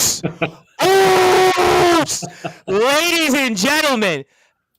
Oos! Oos! Ladies and gentlemen,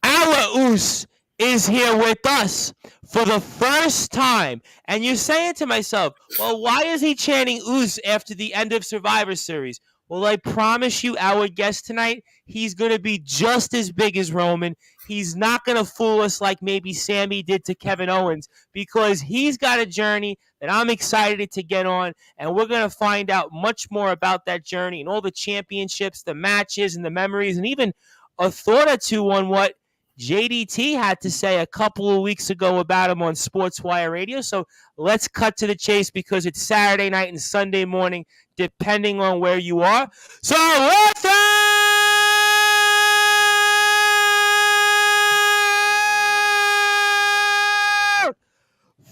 our Oos is here with us for the first time. And you're saying to myself, well, why is he chanting Oos after the end of Survivor Series? Well, I promise you, our guest tonight, he's going to be just as big as Roman. He's not going to fool us like maybe Sammy did to Kevin Owens, because he's got a journey that I'm excited to get on, and we're going to find out much more about that journey and all the championships, the matches, and the memories, and even a thought or two on what JDT had to say a couple of weeks ago about him on Sportswire Radio. So let's cut to the chase, because it's Saturday night and Sunday morning, depending on where you are. So without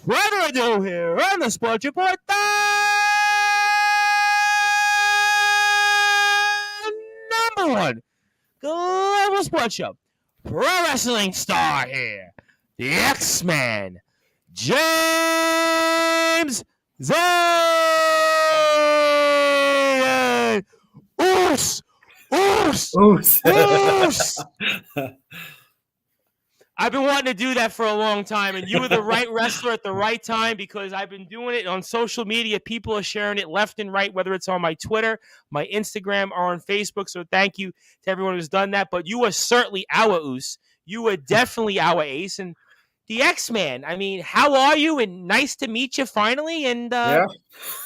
further ado, here on the Sports Report, number one global sports show, pro wrestling star here, the X-Man, James Xaden. Oos! Oos! Oos. Oos! I've been wanting to do that for a long time, and you were the right wrestler at the right time, because I've been doing it on social media. People are sharing it left and right, whether it's on my Twitter, my Instagram, or on Facebook. So thank you to everyone who's done that. But you were certainly our Oos. You were definitely our ace. And the X-Man, I mean, how are you? And nice to meet you finally. And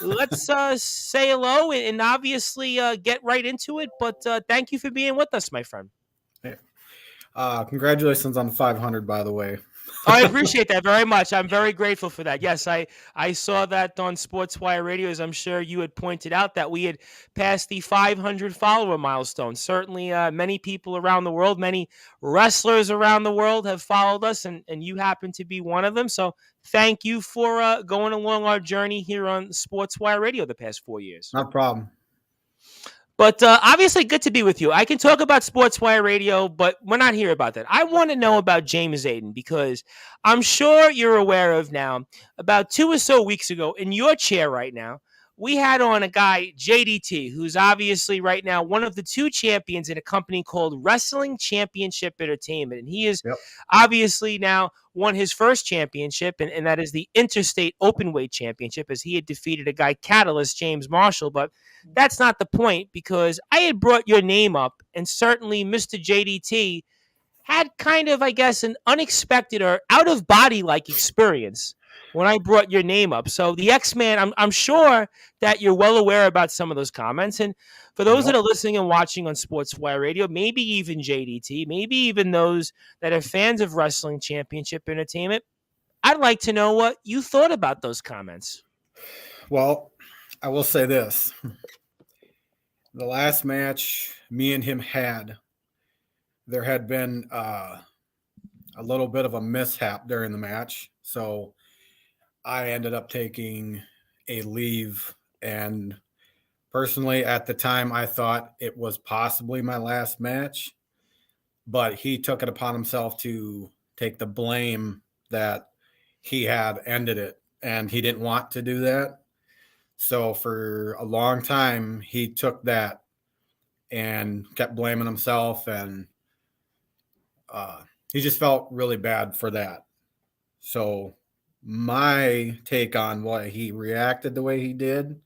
let's say hello and obviously get right into it. But thank you for being with us, my friend. Congratulations on the 500, by the way. I appreciate that very much. I'm very grateful for that. Yes, I saw that on Sportswire Radio, as I'm sure you had pointed out, that we had passed the 500 follower milestone. Certainly many people around the world, many wrestlers around the world have followed us, and you happen to be one of them. So thank you for going along our journey here on Sportswire Radio the past 4 years. No problem. But obviously, good to be with you. I can talk about Sportswire Radio, but we're not here about that. I want to know about James Xaden, because I'm sure you're aware of now, about 2 or so weeks ago, in your chair right now, we had on a guy, JDT, who's obviously right now one of the 2 champions in a company called Wrestling Championship Entertainment. And he is obviously now won his first championship, and that is the Interstate Openweight Championship, as he had defeated a guy, Catalyst James Marshall. But that's not the point, because I had brought your name up, and certainly Mr. JDT had kind of, I guess, an unexpected or out-of-body-like experience when I brought your name up. So the X-Man, I'm sure that you're well aware about some of those comments. And for those that are listening and watching on Sportswire Radio, maybe even JDT, maybe even those that are fans of Wrestling Championship Entertainment, I'd like to know what you thought about those comments. Well, I will say this. The last match me and him had, there had been a little bit of a mishap during the match. So I ended up taking a leave, and personally at the time I thought it was possibly my last match, but he took it upon himself to take the blame that he had ended it, and he didn't want to do that. So for a long time he took that and kept blaming himself, and he just felt really bad for that. So my take on why he reacted the way he did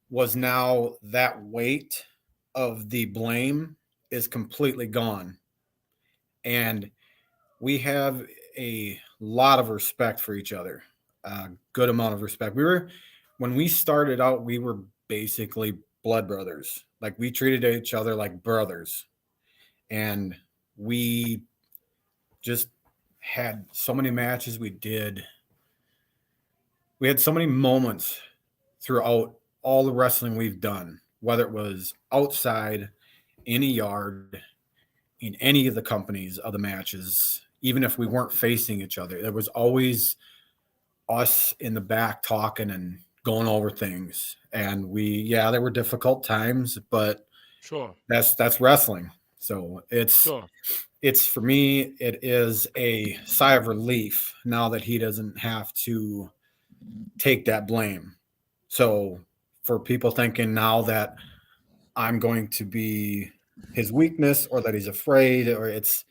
was, now that weight of the blame is completely gone. And we have a lot of respect for each other, a good amount of respect. When we started out, we were basically blood brothers. Like, we treated each other like brothers. And we just had so many matches we did. We had so many moments throughout all the wrestling we've done, whether it was outside, in a yard, in any of the companies of the matches, even if we weren't facing each other. There was always us in the back talking and going over things. And there were difficult times, but sure, that's wrestling. So it's for me, it is a sigh of relief now that he doesn't have to take that blame. So for people thinking now that I'm going to be his weakness or that he's afraid or it's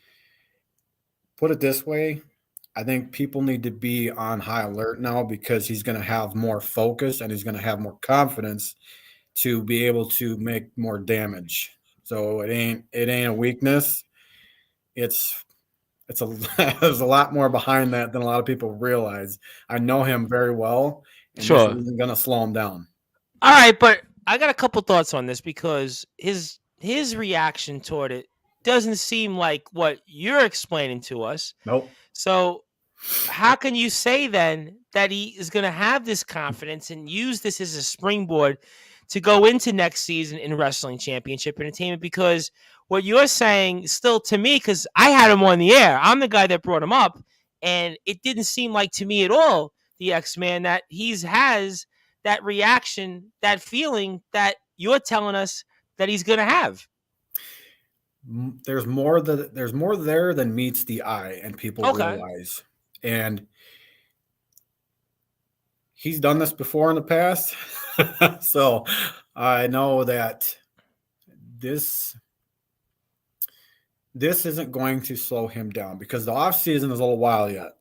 put it this way. I think people need to be on high alert now because he's going to have more focus and he's going to have more confidence to be able to make more damage. So it ain't a weakness. It's it's a there's a lot more behind that than a lot of people realize. I know him very well, and this Sure. isn't going to slow him down. All right, but I got a couple thoughts on this because his reaction toward it doesn't seem like what you're explaining to us. Nope. So how can you say then that he is going to have this confidence and use this as a springboard to go into next season in wrestling championship entertainment? Because what you're saying still to me, because I had him on the air, I'm the guy that brought him up, and it didn't seem like to me at all, the X-Man, that he's has that reaction, that feeling that you're telling us that he's going to have. There's more there than meets the eye, and people Okay. realize. And he's done this before in the past, so I know that this this isn't going to slow him down because the off season is a little while yet.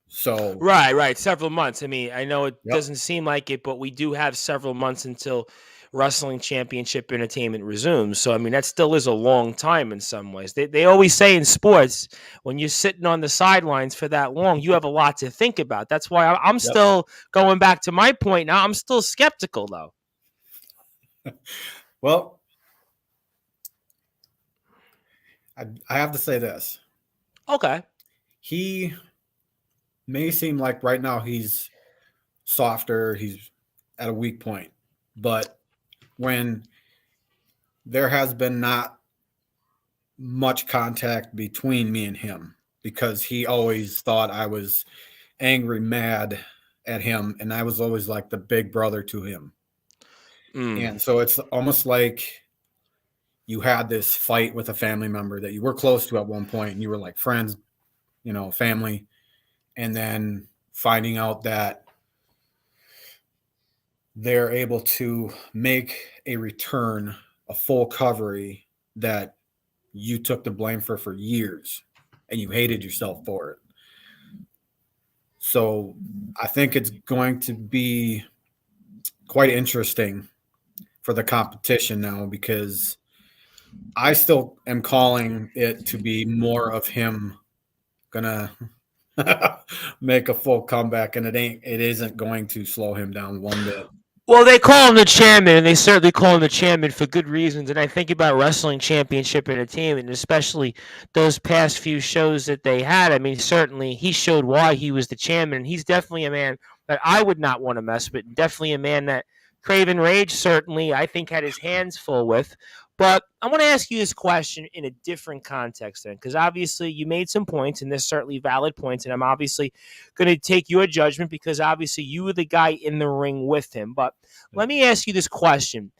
So, Right. Several months. I mean, I know it yep, doesn't seem like it, but we do have several months until wrestling championship entertainment resumes. So, I mean, that still is a long time in some ways. They always say in sports, when you're sitting on the sidelines for that long, you have a lot to think about. That's why I'm yep. still going back to my point now. I'm still skeptical, though. Well, I have to say this. Okay. He may seem like right now he's softer, he's at a weak point, but when there has been not much contact between me and him because he always thought I was angry, mad at him, and I was always like the big brother to him. Mm. And so it's almost like you had this fight with a family member that you were close to at one point and you were like friends, family, and then finding out that they're able to make a return, a full recovery that you took the blame for years and you hated yourself for it. So I think it's going to be quite interesting for the competition now because I still am calling it to be more of him gonna make a full comeback, and it isn't going to slow him down one bit. Well, they call him the chairman, and they certainly call him the chairman for good reasons. And I think about Wrestling Championship Entertainment, and especially those past few shows that they had. I mean, certainly he showed why he was the chairman, and he's definitely a man that I would not want to mess with. Definitely a man that Craven Rage certainly, I think, had his hands full with. But I want to ask you this question in a different context, then, because obviously you made some points, and there's certainly valid points, and I'm obviously going to take your judgment because obviously you were the guy in the ring with him. But let me ask you this question.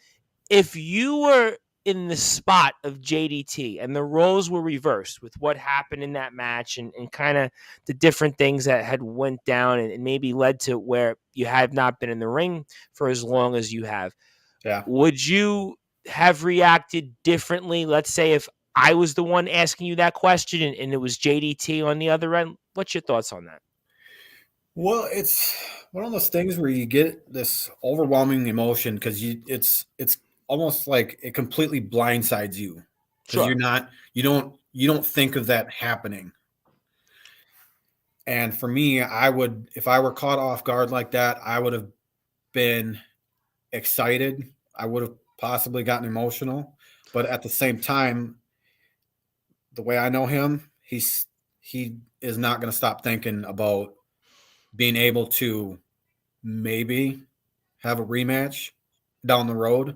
If you were in the spot of JDT and the roles were reversed with what happened in that match and kind of the different things that had went down and maybe led to where you have not been in the ring for as long as you have, Yeah. would you have reacted differently? Let's say if I was the one asking you that question and it was JDT on the other end. What's your thoughts on that? Well, it's one of those things where you get this overwhelming emotion because it's almost like it completely blindsides you because Sure. you don't think of that happening. And for me, I would if I were caught off guard like that, I would have been excited. I would have possibly gotten emotional, but at the same time, the way I know him, he is not going to stop thinking about being able to maybe have a rematch down the road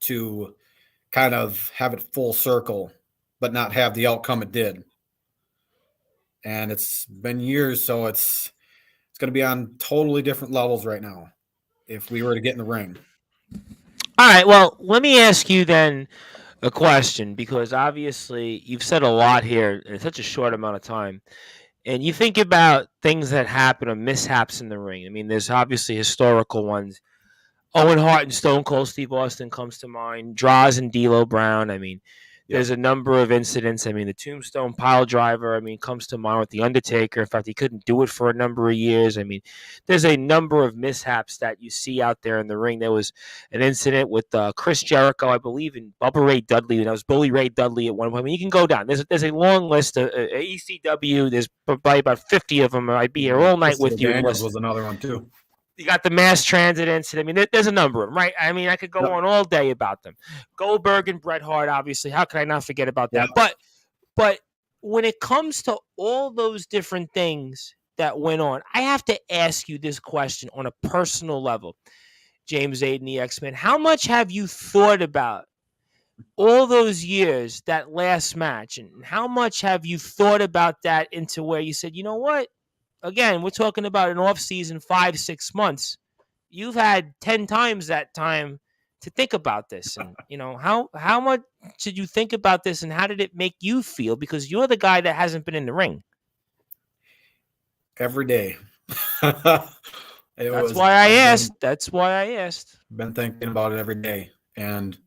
to kind of have it full circle, but not have the outcome it did. And it's been years, so it's going to be on totally different levels right now if we were to get in the ring. All right. Well, let me ask you then a question because obviously you've said a lot here in such a short amount of time. And you think about things that happen or mishaps in the ring. I mean, there's obviously historical ones. Owen Hart and Stone Cold Steve Austin comes to mind. Draws and D'Lo Brown. I mean, Yep. there's a number of incidents. I mean, the Tombstone pile driver, I mean, comes to mind with The Undertaker. In fact, he couldn't do it for a number of years. I mean, there's a number of mishaps that you see out there in the ring. There was an incident with Chris Jericho, I believe, and Bubba Ray Dudley. That was Bully Ray Dudley at one point. I mean, you can go down. There's a long list of ECW. There's probably about 50 of them. I'd be here all night Christopher with you. Daniels was another one too. You got the mass transit incident. I mean, there's a number of them, right? I mean, I could go Yep. on all day about them. Goldberg and Bret Hart, obviously. How could I not forget about that? Yep. But when it comes to all those different things that went on, I have to ask you this question on a personal level, James Aiden, the X-Men. How much have you thought about all those years, that last match, and how much have you thought about that into where you said, you know what? Again, we're talking about an off season, 5-6 months. You've had 10 times that time to think about this. And, how much did you think about this and how did it make you feel? Because you're the guy that hasn't been in the ring. Every day. That's why I asked. Been thinking about it every day. And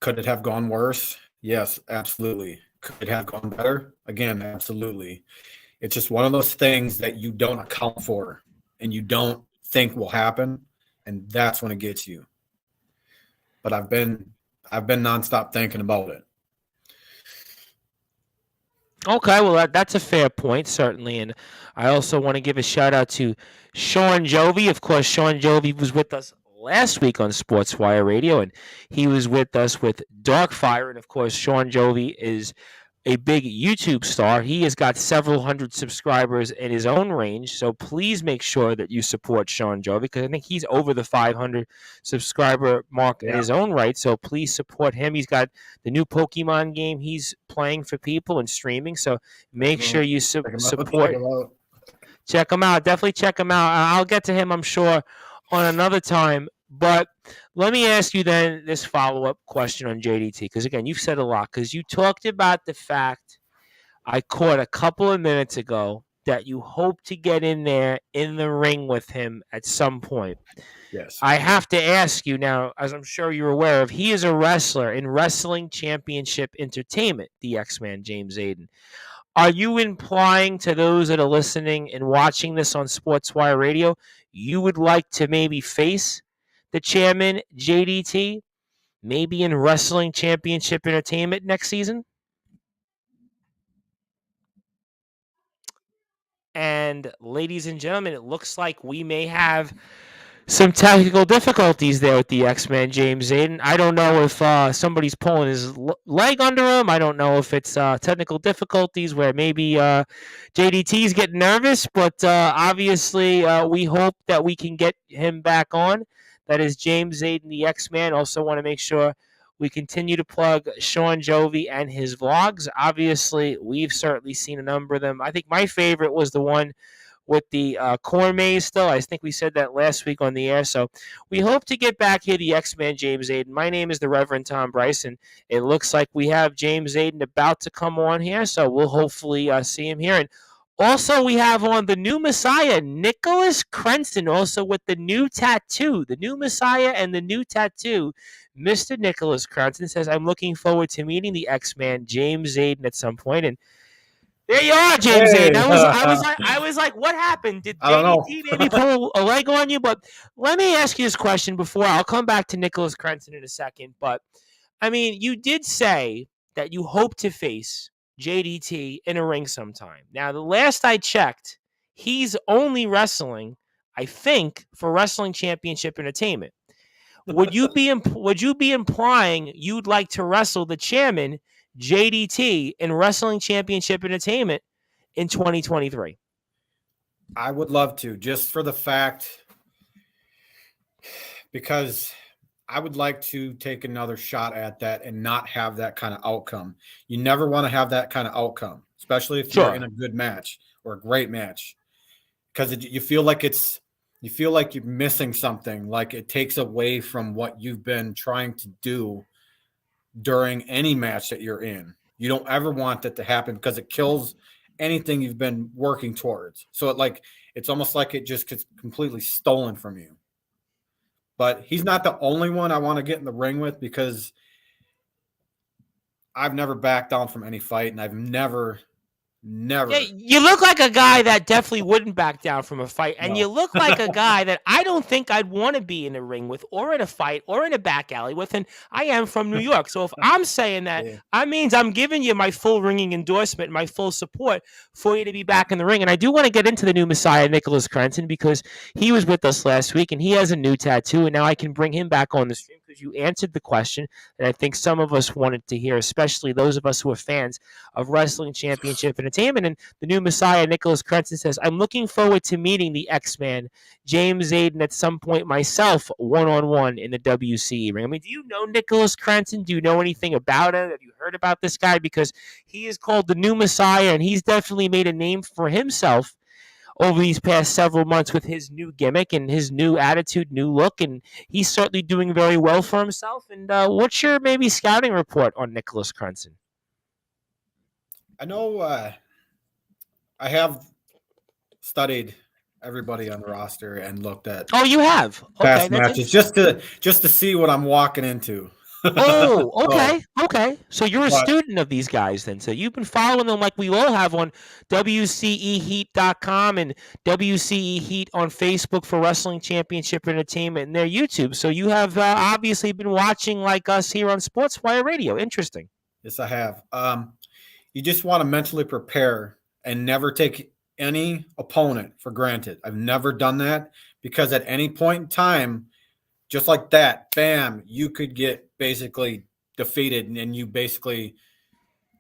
could it have gone worse? Yes, absolutely. Could it have gone better? Again, absolutely. It's just one of those things that you don't account for and you don't think will happen, and that's when it gets you. But I've been nonstop thinking about it. Okay, well, that's a fair point, certainly. And I also want to give a shout out to Sean Jovi. Of course, Sean Jovi was with us last week on Sportswire Radio, and he was with us with Darkfire. And of course, Sean Jovi is a big YouTube star. He has got several hundred subscribers in his own range. So please make sure that you support Sean Jovi, because I think he's over the 500 subscriber mark in his own right. So please support him. He's got the new Pokemon game he's playing for people and streaming. So make sure you support. Check him out. Definitely check him out. I'll get to him, I'm sure, on another time. But let me ask you then this follow-up question on JDT, because, again, you've said a lot, because you talked about the fact I caught a couple of minutes ago that you hope to get in there in the ring with him at some point. Yes. I have to ask you now, as I'm sure you're aware of, he is a wrestler in Wrestling Championship Entertainment, the X-Man James Aiden. Are you implying to those that are listening and watching this on Sportswire Radio, you would like to maybe face the chairman, JDT, maybe in Wrestling Championship Entertainment next season? And ladies and gentlemen, it looks like we may have some technical difficulties there with the X-Men, James Aiden. I don't know if somebody's pulling his leg under him. I don't know if it's technical difficulties where maybe JDT's getting nervous, but obviously we hope that we can get him back on. That is James Aiden, the X-Man. Also want to make sure we continue to plug Sean Jovi and his vlogs. Obviously, we've certainly seen a number of them. I think my favorite was the one with the corn maze still. I think we said that last week on the air. So we hope to get back here, the X-Man James Aiden. My name is the Reverend Tom Bryson. It looks like we have James Aiden about to come on here, so we'll hopefully see him here. And also we have on the new Messiah, Nicholas Cranston, also with the new tattoo. The new Messiah and the new tattoo. Mr. Nicholas Cranston says, I'm looking forward to meeting the X-Man James Aiden at some point. And there you are, James Aiden. I was like, what happened? Did JDT maybe pull a leg on you? But let me ask you this question before I'll come back to Nicholas Cranston in a second. But I mean, you did say that you hope to face JDT in a ring sometime. Now, the last I checked, he's only wrestling, I think, for Wrestling Championship Entertainment. Would you be implying you'd like to wrestle the chairman, JDT, in Wrestling Championship Entertainment in 2023? I would love to, just for the fact, because I would like to take another shot at that and not have that kind of outcome. You never want to have that kind of outcome, especially if you're in a good match or a great match, because you feel like you're missing something, like it takes away from what you've been trying to do during any match that you're in. You don't ever want that to happen because it kills anything you've been working towards. So it's almost like it just gets completely stolen from you. But he's not the only one I want to get in the ring with because I've never backed down from any fight, and I've never, Yeah, never, you look like a guy that definitely wouldn't back down from a fight, and you no. look like a guy that I don't think I'd want to be in a ring with, or in a fight, or in a back alley with. And I am from New York, so if I'm saying that, Yeah. I means I'm giving you my full ringing endorsement, my full support for you to be back in the ring. And I do want to get into the new Messiah, Nicholas Crenson, because he was with us last week, and he has a new tattoo, and now I can bring him back on the stream because you answered the question that I think some of us wanted to hear, especially those of us who are fans of Wrestling Championship Entertainment. And the new Messiah, Nicholas Crenson, says, I'm looking forward to meeting the X-Man, James Xaden, at some point myself, one-on-one in the WCE ring. I mean, do you know Nicholas Crenson? Do you know anything about him? Have you heard about this guy? Because he is called the new Messiah, and he's definitely made a name for himself over these past several months with his new gimmick and his new attitude, new look, and he's certainly doing very well for himself. And what's your maybe scouting report on Nicholas Crenson? I know I have studied everybody on the roster and looked at Oh, you have? Okay, past that's matches interesting. just to see what I'm walking into. Oh, So, okay, okay. So you're a but student of these guys then. So you've been following them like we all have on WCEHeat.com and WCE Heat on Facebook for Wrestling Championship Entertainment and their YouTube. So you have obviously been watching like us here on Sportswire Radio. Interesting. yes, I have. You just want to mentally prepare and never take any opponent for granted. I've never done that because at any point in time, just like that, bam, you could get basically defeated and you basically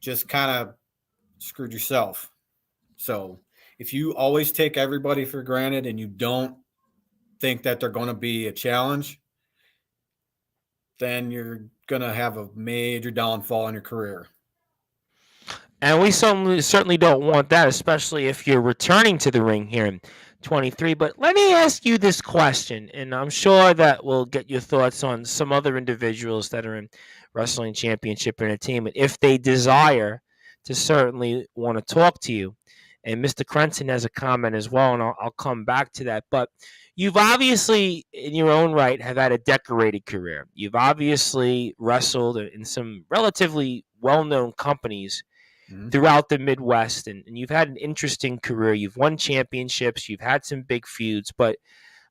just kind of screwed yourself. So if you always take everybody for granted and you don't think that they're going to be a challenge, then you're going to have a major downfall in your career. And we certainly don't want that, especially if you're returning to the ring here in 23. But let me ask you this question, and I'm sure that will get your thoughts on some other individuals that are in Wrestling Championship Entertainment if they desire to certainly want to talk to you. And Mr. Crenson has a comment as well, and I'll come back to that. But you've obviously, in your own right, have had a decorated career. You've obviously wrestled in some relatively well-known companies Mm-hmm. throughout the Midwest, and you've had an interesting career. You've won championships, you've had some big feuds, but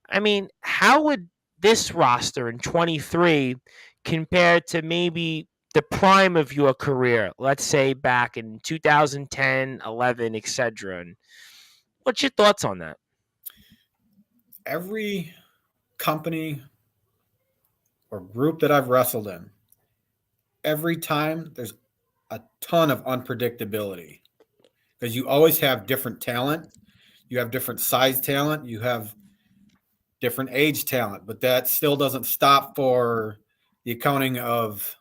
I mean, how would this roster in 23 compare to maybe the prime of your career, let's say back in 2010, 11, etc.? And what's your thoughts on that? Every company or group that I've wrestled in, every time there's a ton of unpredictability because you always have different talent. You have different size talent. You have different age talent, but that still doesn't stop for the accounting of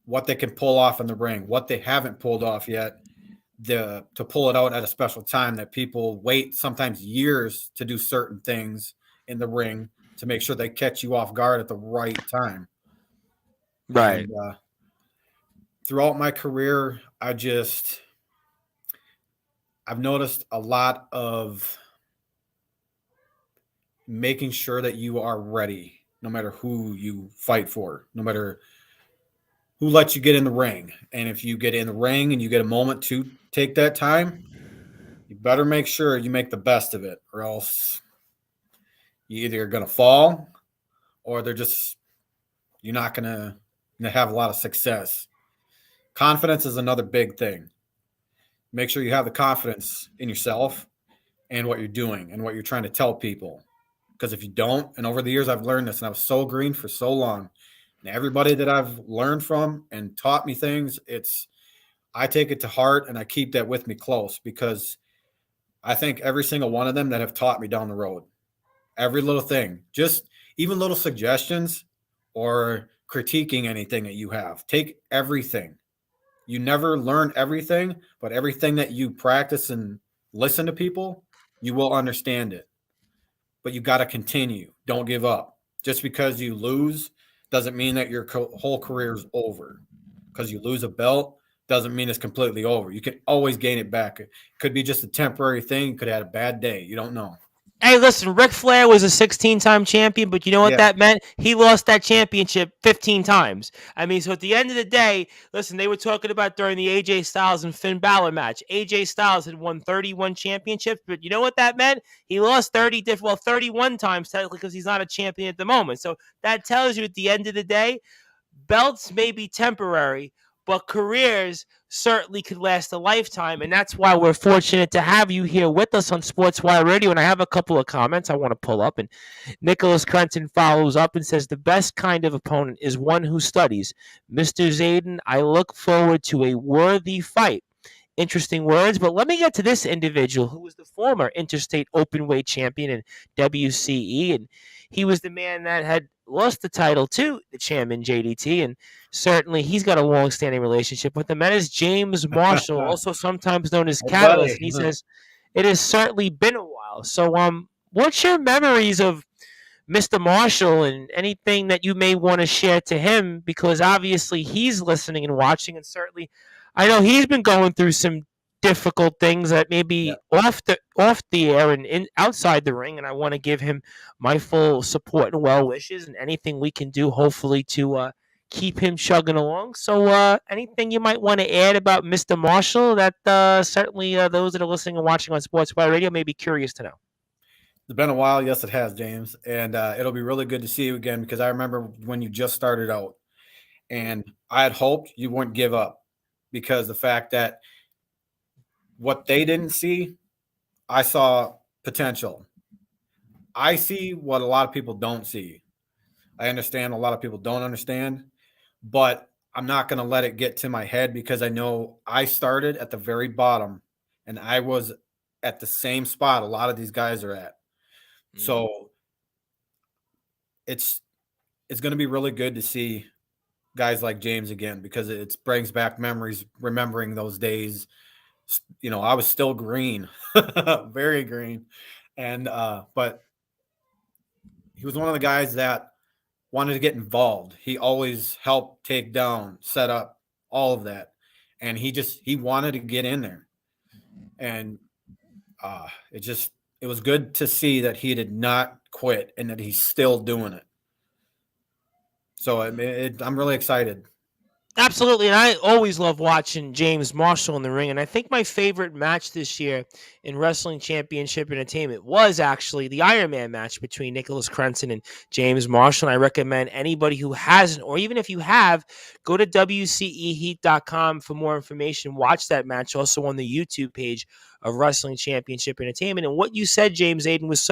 what they can pull off in the ring, what they haven't pulled off yet, to pull it out at a special time that people wait sometimes years to do certain things in the ring to make sure they catch you off guard at the right time. Right. And throughout my career, I've noticed a lot of making sure that you are ready no matter who you fight for, no matter who lets you get in the ring. And if you get in the ring and you get a moment to take that time, you better make sure you make the best of it, or else you either are going to fall or you're not going to have a lot of success. Confidence is another big thing. Make sure you have the confidence in yourself and what you're doing and what you're trying to tell people. Because if you don't, and over the years I've learned this, and I was so green for so long, and everybody that I've learned from and taught me things, I take it to heart and I keep that with me close because I think every single one of them that have taught me down the road, every little thing, just even little suggestions or critiquing anything that you have, take everything. You never learn everything, but everything that you practice and listen to people, you will understand it. But you got to continue. Don't give up. Just because you lose doesn't mean that your whole career is over. Because you lose a belt doesn't mean it's completely over. You can always gain it back. It could be just a temporary thing. You could have had a bad day. You don't know. Hey, listen, Ric Flair was a 16-time champion, but you know what Yeah. that meant? He lost that championship 15 times. I mean, so at the end of the day, listen, they were talking about during the AJ Styles and Finn Balor match. AJ Styles had won 31 championships, but you know what that meant? He lost 31 times technically because he's not a champion at the moment. So that tells you at the end of the day, belts may be temporary, but careers certainly could last a lifetime. And that's why we're fortunate to have you here with us on Sportswire Radio. And I have a couple of comments I want to pull up. And Nicholas Crenton follows up and says, the best kind of opponent is one who studies. Mr. Xaden, I look forward to a worthy fight. Interesting words, but let me get to this individual who was the former interstate openweight champion in WCE, and he was the man that had lost the title to the champion JDT, and certainly he's got a long-standing relationship with him. That is James Marshall, also sometimes known as Hey, Catalyst, and buddy. he says it has certainly been a while. So, what's your memories of Mr. Marshall and anything that you may want to share to him? Because obviously he's listening and watching, and certainly I know he's been going through some difficult things that may Yeah. be off the air and outside the ring, and I want to give him my full support and well wishes and anything we can do, hopefully, to keep him chugging along. So, anything you might want to add about Mr. Marshall that certainly those that are listening and watching on Sportswire Radio may be curious to know. It's been a while. Yes, it has, James. And it'll be really good to see you again because I remember when you just started out and I had hoped you wouldn't give up because the fact that what they didn't see, I saw potential. I see what a lot of people don't see. I understand a lot of people don't understand, but I'm not going to let it get to my head because I know I started at the very bottom and I was at the same spot a lot of these guys are at. So it's going to be really good to see guys like James again because it brings back memories, remembering those days. You know, I was still green, very green, and but he was one of the guys that wanted to get involved. He always helped take down, set up, all of that, and he wanted to get in there, and it was good to see that he did not quit and that he's still doing it. So I'm really excited. Absolutely, and I always love watching James Marshall in the ring. And I think my favorite match this year in Wrestling Championship Entertainment was actually the Iron Man match between Nicholas Crenson and James Marshall. And I recommend anybody who hasn't, or even if you have, go to WCEHeat.com for more information. Watch that match also on the YouTube page of Wrestling Championship Entertainment. And what you said, James Xaden, was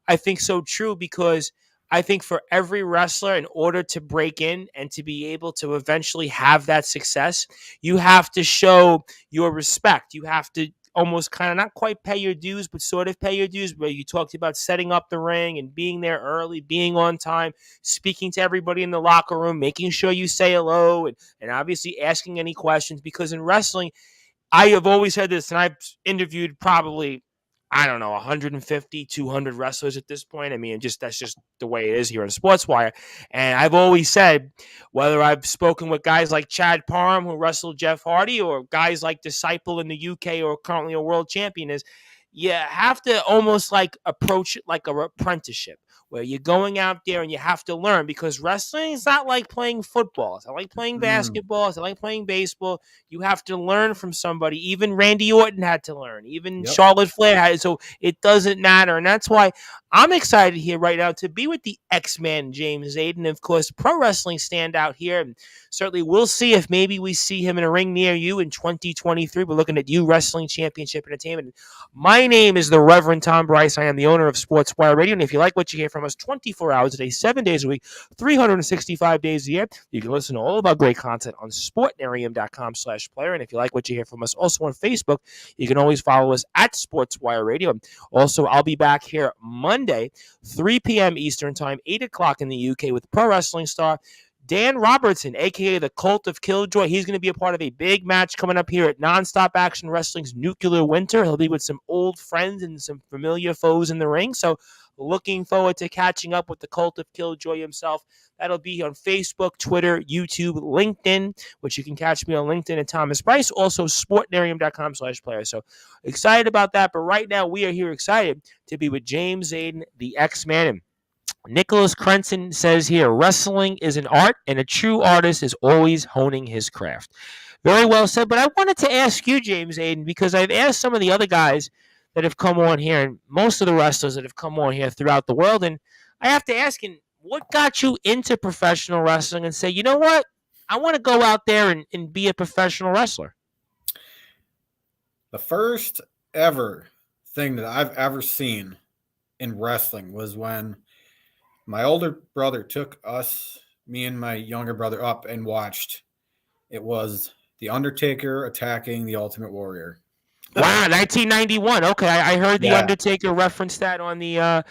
I think so true because I think for every wrestler, in order to break in and to be able to eventually have that success, you have to show your respect. You have to almost kind of not quite pay your dues, but sort of pay your dues. Where you talked about setting up the ring and being there early, being on time, speaking to everybody in the locker room, making sure you say hello, and obviously asking any questions. Because in wrestling, I have always said this, and I've interviewed probably, I don't know, 150, 200 wrestlers at this point. I mean, that's just the way it is here on Sportswire. And I've always said, whether I've spoken with guys like Chad Parham, who wrestled Jeff Hardy, or guys like Disciple in the UK, or currently a world champion, is you have to almost like approach it like a apprenticeship, where you're going out there and you have to learn, because wrestling is not like playing football. It's not like playing basketball. It's not like playing baseball. You have to learn from somebody. Even Randy Orton had to learn. Even Yep. Charlotte Flair had. So it doesn't matter. And that's why I'm excited here right now to be with the X-Man, James Xaden. Of course, pro wrestling standout here. And certainly we'll see if maybe we see him in a ring near you in 2023. We're looking at you, Wrestling Championship Entertainment. My name is the Reverend Tom Bryce. I am the owner of Sportswire Radio. And if you like what you hear from us 24 hours a day, 7 days a week, 365 days a year, you can listen to all of our great content on sportnarium.com/player. And if you like what you hear from us also on Facebook, you can always follow us at Sportswire Radio. Also, I'll be back here Monday, 3 p.m. Eastern Time, 8 o'clock in the UK with pro wrestling star Dan Robertson, a.k.a. the Cult of Killjoy. He's going to be a part of a big match coming up here at Nonstop Action Wrestling's Nuclear Winter. He'll be with some old friends and some familiar foes in the ring. So looking forward to catching up with the Cult of Killjoy himself. That'll be on Facebook, Twitter, YouTube, LinkedIn, which you can catch me on LinkedIn at Thomas Price. Also, sportnarium.com/player. So excited about that. But right now, we are here excited to be with James Xaden, the X-Man. And Nicholas Crenson says here, wrestling is an art, and a true artist is always honing his craft. Very well said. But I wanted to ask you, James Xaden, because I've asked some of the other guys that have come on here, and most of the wrestlers that have come on here throughout the world, and I have to ask him, what got you into professional wrestling and say, you know what, I want to go out there and be a professional wrestler? The first ever thing that I've ever seen in wrestling was when my older brother took me and my younger brother up and watched. It was The Undertaker attacking the Ultimate Warrior. Wow, 1991. Okay, I heard The Undertaker reference that on the,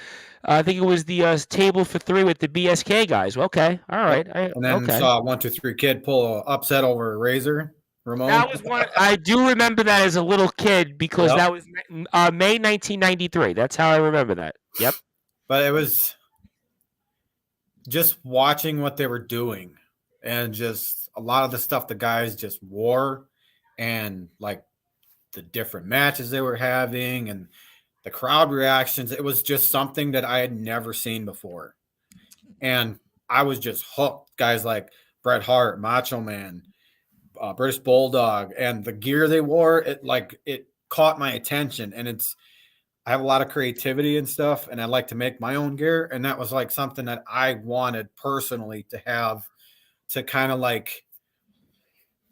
I think it was the Table for Three with the BSK guys. Okay, all right. And then saw 1, 2, 3 Kid pull an upset over Razor Ramon. That was one. I do remember that as a little kid because that was May 1993. That's how I remember that. Yep. But it was just watching what they were doing and just a lot of the stuff the guys just wore and like the different matches they were having and the crowd reactions. It was just something that I had never seen before. And I was just hooked. Guys like Bret Hart, Macho Man, British Bulldog, and the gear they wore, it caught my attention. And I have a lot of creativity and stuff, and I like to make my own gear. And that was like something that I wanted personally to have, to kind of like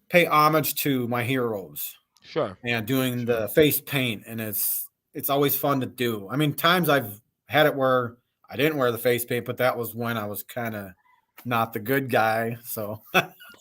pay homage to my heroes. Sure. And doing the face paint, and it's always fun to do. I mean, times I've had it where I didn't wear the face paint, but that was when I was kind of not the good guy. So,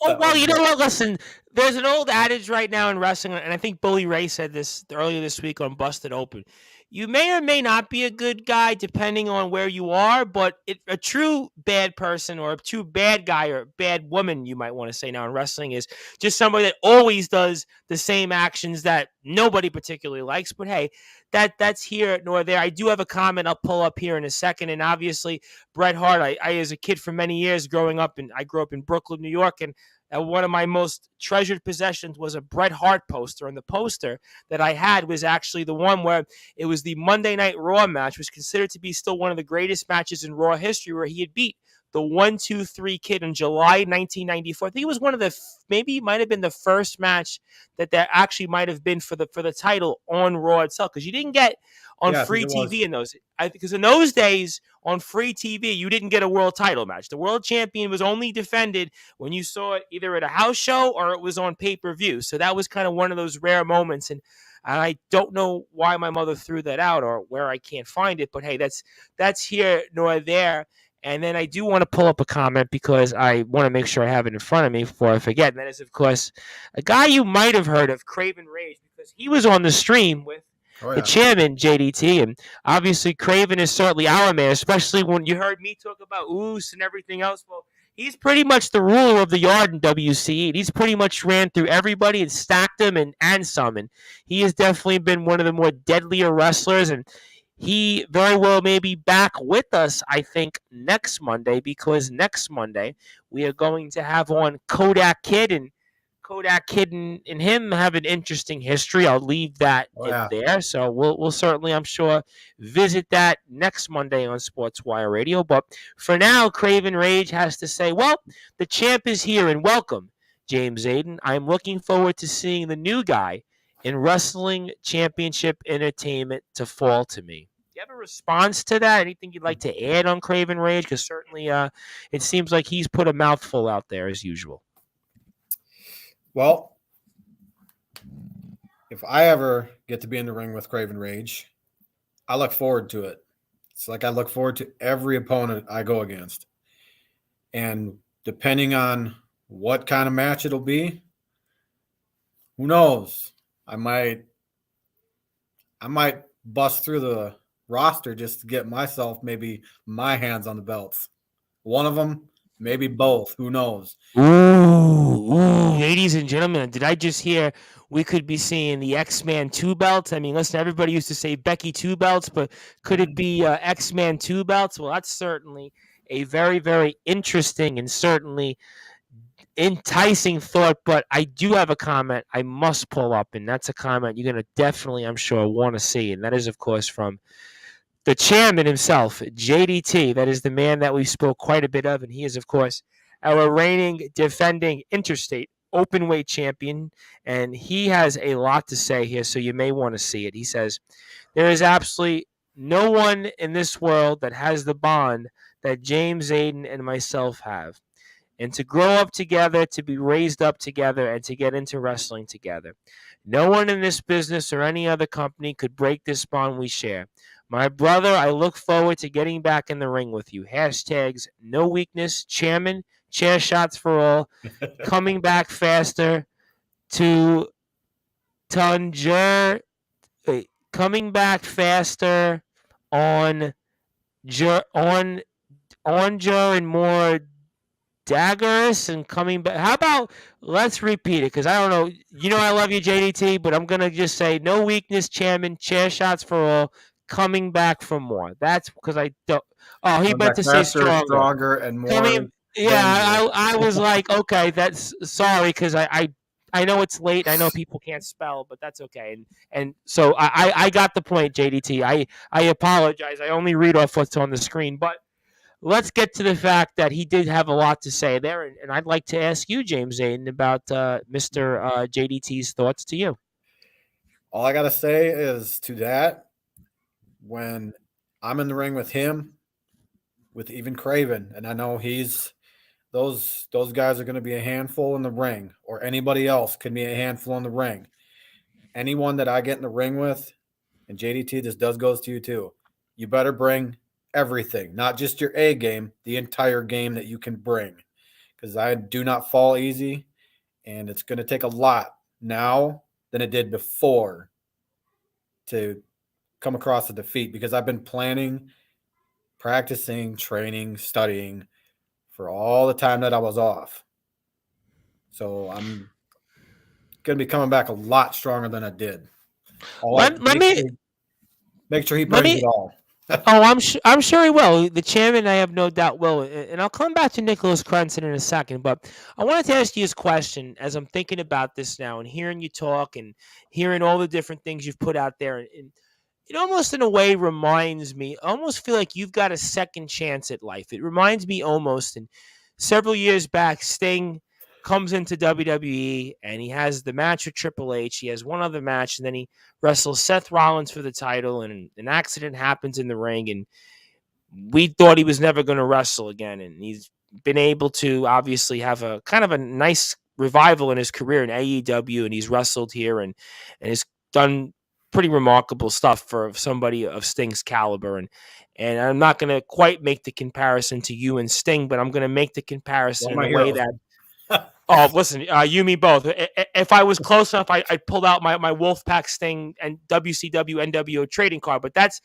well, you know what? Listen, there's an old adage right now in wrestling, and I think Bully Ray said this earlier this week on Busted Open. You may or may not be a good guy depending on where you are, but a true bad person or a true bad guy or bad woman, you might want to say now in wrestling, is just somebody that always does the same actions that nobody particularly likes. But hey, that's here nor there. I do have a comment I'll pull up here in a second. And obviously, Bret Hart, I as a kid for many years growing up, and I grew up in Brooklyn, New York, and one of my most treasured possessions was a Bret Hart poster. And the poster that I had was actually the one where it was the Monday Night Raw match, which was considered to be still one of the greatest matches in Raw history, where he had beat the 1, 2, 3 Kid in July 1994. I think it was one of the, maybe it might have been the first match that there actually might have been for the title on Raw itself, because you didn't get on free TV in those. Because in those days on free TV, you didn't get a world title match. The world champion was only defended when you saw it either at a house show or it was on pay-per-view. So that was kind of one of those rare moments. And I don't know why my mother threw that out or where I can't find it. But hey, that's here nor there. And then I do want to pull up a comment because I want to make sure I have it in front of me before I forget. And that is, of course, a guy you might have heard of, Craven Rage, because he was on the stream with the chairman, JDT. And obviously, Craven is certainly our man, especially when you heard me talk about Oos and everything else. Well, he's pretty much the ruler of the yard in WCE. He's pretty much ran through everybody and stacked them and some. And he has definitely been one of the more deadlier wrestlers. And he very well may be back with us, I think, next Monday, because next Monday we are going to have on Kodak Kid, and Kodak Kid and him have an interesting history. I'll leave that in there. So we'll certainly, I'm sure, visit that next Monday on Sportswire Radio. But for now, Craven Rage has to say, well, the champ is here, and welcome, James Xaden. I'm looking forward to seeing the new guy in Wrestling Championship Entertainment to fall to me. Do you have a response to that? Anything you'd like to add on Craven Rage? Because certainly it seems like he's put a mouthful out there as usual. Well, if I ever get to be in the ring with Craven Rage, I look forward to it. It's like I look forward to every opponent I go against. And depending on what kind of match it'll be, who knows? I might bust through the roster just to get myself maybe my hands on the belts. One of them maybe both. Who knows? Ladies and gentlemen, did I just hear we could be seeing the X-Man 2 belts? I mean, listen, everybody used to say Becky 2 belts, but could it be X-Man 2 belts? Well, that's certainly a very, very interesting and certainly enticing thought, but I do have a comment I must pull up, and that's a comment you're going to definitely, I'm sure, want to see, and that is, of course, from the chairman himself, JDT. That is the man that we spoke quite a bit of, and he is, of course, our reigning, defending interstate open weight champion, and he has a lot to say here, so you may want to see it. He says, there is absolutely no one in this world that has the bond that James Xaden and myself have. And to grow up together, to be raised up together, and to get into wrestling together. No one in this business or any other company could break this bond we share. My brother, I look forward to getting back in the ring with you. Hashtags no weakness, chairman, chair shots for all, coming back faster to Tunjer, coming back faster on on and more daggers and coming back. How about let's repeat it? Because I don't know. You know I love you, JDT, but I'm gonna just say no weakness, chairman, chair shots for all, coming back for more. That's because I don't. Oh, he Coming meant back to say faster, stronger. stronger, and more Coming. Yeah, dangerous. I was like, okay, that's sorry because I know it's late. I know people can't spell, but that's okay. And so I got the point, JDT. I apologize. I only read off what's on the screen, but let's get to the fact that he did have a lot to say there, and I'd like to ask you, James Xaden, about Mr. JDT's thoughts to you. All I gotta say is to that, when I'm in the ring with him, with even Craven, and I know he's those guys are going to be a handful in the ring, or anybody else could be a handful in the ring. Anyone that I get in the ring with, and JDT, this does goes to you too. You better bring everything, not just your A game, the entire game that you can bring, because I do not fall easy, and it's going to take a lot now than it did before to come across a defeat, because I've been planning, practicing, training, studying for all the time that I was off. So I'm going to be coming back a lot stronger than I did. Let, let me Make sure he let brings me it all. Oh, I'm sure he will. The chairman, I have no doubt, will. And I'll come back to Nicholas Crunson in a second. But I wanted to ask you this question as I'm thinking about this now and hearing you talk and hearing all the different things you've put out there. And it almost, in a way, reminds me. I almost feel like you've got a second chance at life. It reminds me almost. And several years back, Sting comes into WWE and he has the match with Triple H. He has one other match, and then he wrestles Seth Rollins for the title, and an accident happens in the ring, and we thought he was never going to wrestle again, and he's been able to obviously have a kind of a nice revival in his career in AEW, and he's wrestled here and has done pretty remarkable stuff for somebody of Sting's caliber, and I'm not going to quite make the comparison to you and Sting, but I'm going to make the comparison One of in my a way heroes. that listen, you, me both. If I was close enough, I'd pulled out my Wolfpack Sting and WCW NWO trading card. But that's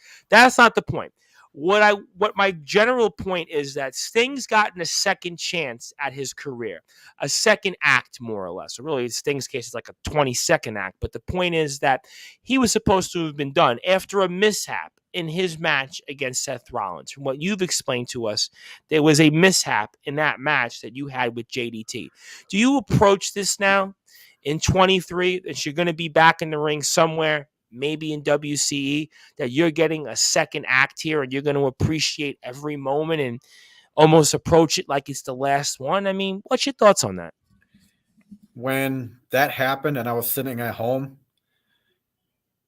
not the point. What my general point is that Sting's gotten a second chance at his career, a second act, more or less. Or really, in Sting's case, it's like a 20-second act. But the point is that he was supposed to have been done after a mishap in his match against Seth Rollins. From what you've explained to us, there was a mishap in that match that you had with JDT. Do you approach this now in 23 that you're going to be back in the ring somewhere, maybe in WCE, that you're getting a second act here and you're going to appreciate every moment and almost approach it like it's the last one? I mean, what's your thoughts on that? When that happened and I was sitting at home,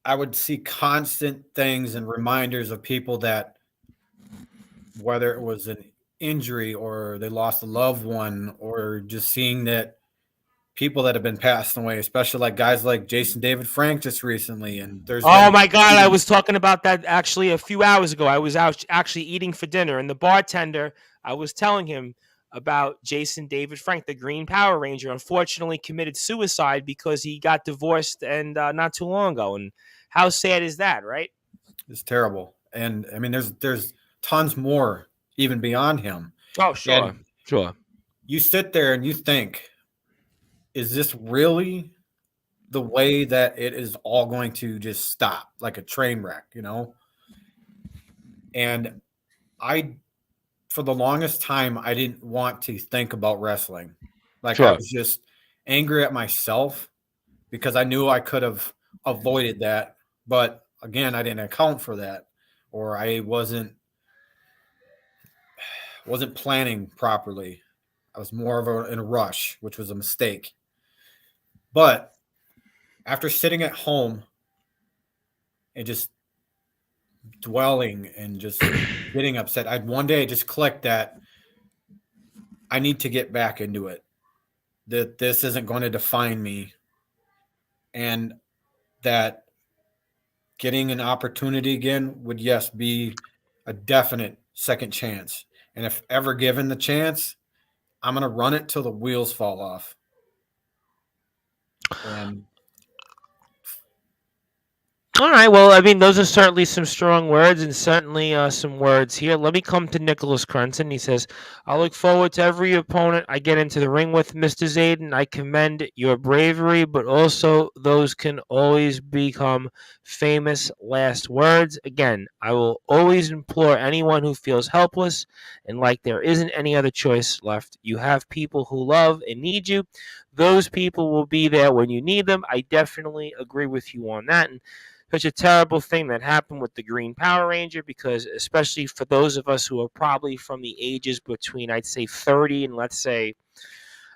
I would see constant things and reminders of people that, whether it was an injury or they lost a loved one, or just seeing that people that have been passing away, especially like guys like Jason David Frank just recently. And there's Oh been, my God, I was talking about that actually a few hours ago. I was out actually eating for dinner, and the bartender, I was telling him about Jason David Frank, the Green Power Ranger, unfortunately committed suicide because he got divorced and not too long ago. And how sad is that, right? it's terrible. And I mean, there's tons more even beyond him. Oh, He had sure. Sure. You sit there and you think, is this really the way that it is all going to just stop like a train wreck, you know? And I, for the longest time, I didn't want to think about wrestling. Like I Sure. was just angry at myself because I knew I could have avoided that. But again, I didn't account for that, or I wasn't planning properly. I was more of in a rush, which was a mistake. But after sitting at home and just dwelling and just getting upset, I'd one day just clicked that I need to get back into it. That this isn't going to define me, and that getting an opportunity again would, yes, be a definite second chance. And if ever given the chance, I'm going to run it till the wheels fall off. And All right. Well, I mean, those are certainly some strong words and certainly some words here. Let me come to Nicholas Crunson. He says, I look forward to every opponent I get into the ring with, Mr. Xaden. I commend your bravery, but also those can always become famous last words. Again, I will always implore anyone who feels helpless and like there isn't any other choice left. You have people who love and need you. Those people will be there when you need them. I definitely agree with you on that. And such a terrible thing that happened with the Green Power Ranger, because especially for those of us who are probably from the ages between, I'd say, 30 and let's say,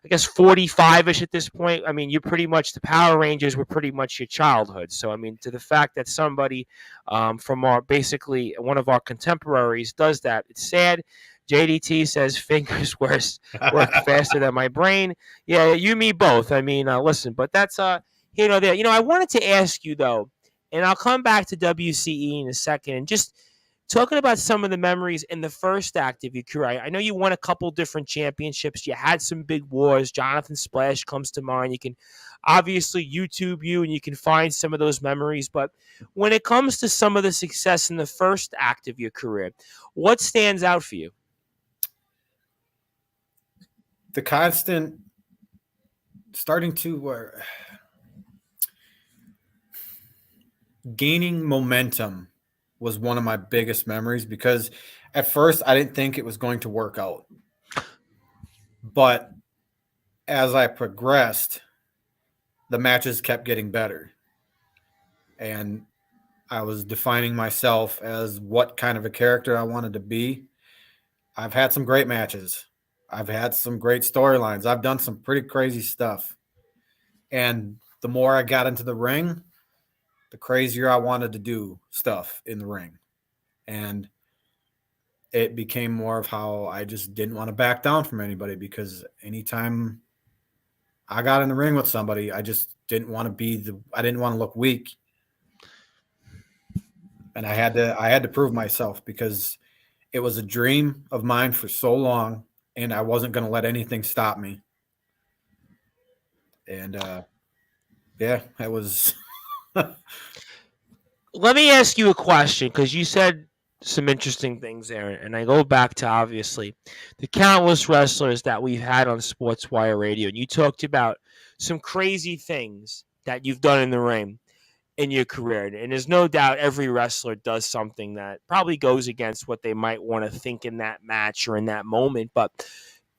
I guess 45ish at this point. I mean, you're pretty much, the Power Rangers were pretty much your childhood. So I mean, to the fact that somebody from our, basically one of our contemporaries does that, it's sad. JDT says fingers work faster than my brain. Yeah, you, me both. I mean, listen, but that's there. I wanted to ask you though, and I'll come back to WCE in a second, and just talking about some of the memories in the first act of your career. I know you won a couple different championships. You had some big wars. Jonathan Splash comes to mind. You can obviously YouTube you and you can find some of those memories. But when it comes to some of the success in the first act of your career, what stands out for you? the constant starting to gaining momentum was one of my biggest memories, because at first I didn't think it was going to work out. But as I progressed, the matches kept getting better. And I was defining myself as what kind of a character I wanted to be. I've had some great matches. I've had some great storylines. I've done some pretty crazy stuff. And the more I got into the ring, the crazier I wanted to do stuff in the ring. And it became more of how I just didn't want to back down from anybody, because anytime I got in the ring with somebody, I just didn't want to I didn't want to look weak. And I had to prove myself, because it was a dream of mine for so long, and I wasn't going to let anything stop me. And yeah, it was. Let me ask you a question, because you said some interesting things there, and I go back to obviously the countless wrestlers that we've had on Sportswire Radio, and you talked about some crazy things that you've done in the ring in your career, and there's no doubt every wrestler does something that probably goes against what they might want to think in that match or in that moment, but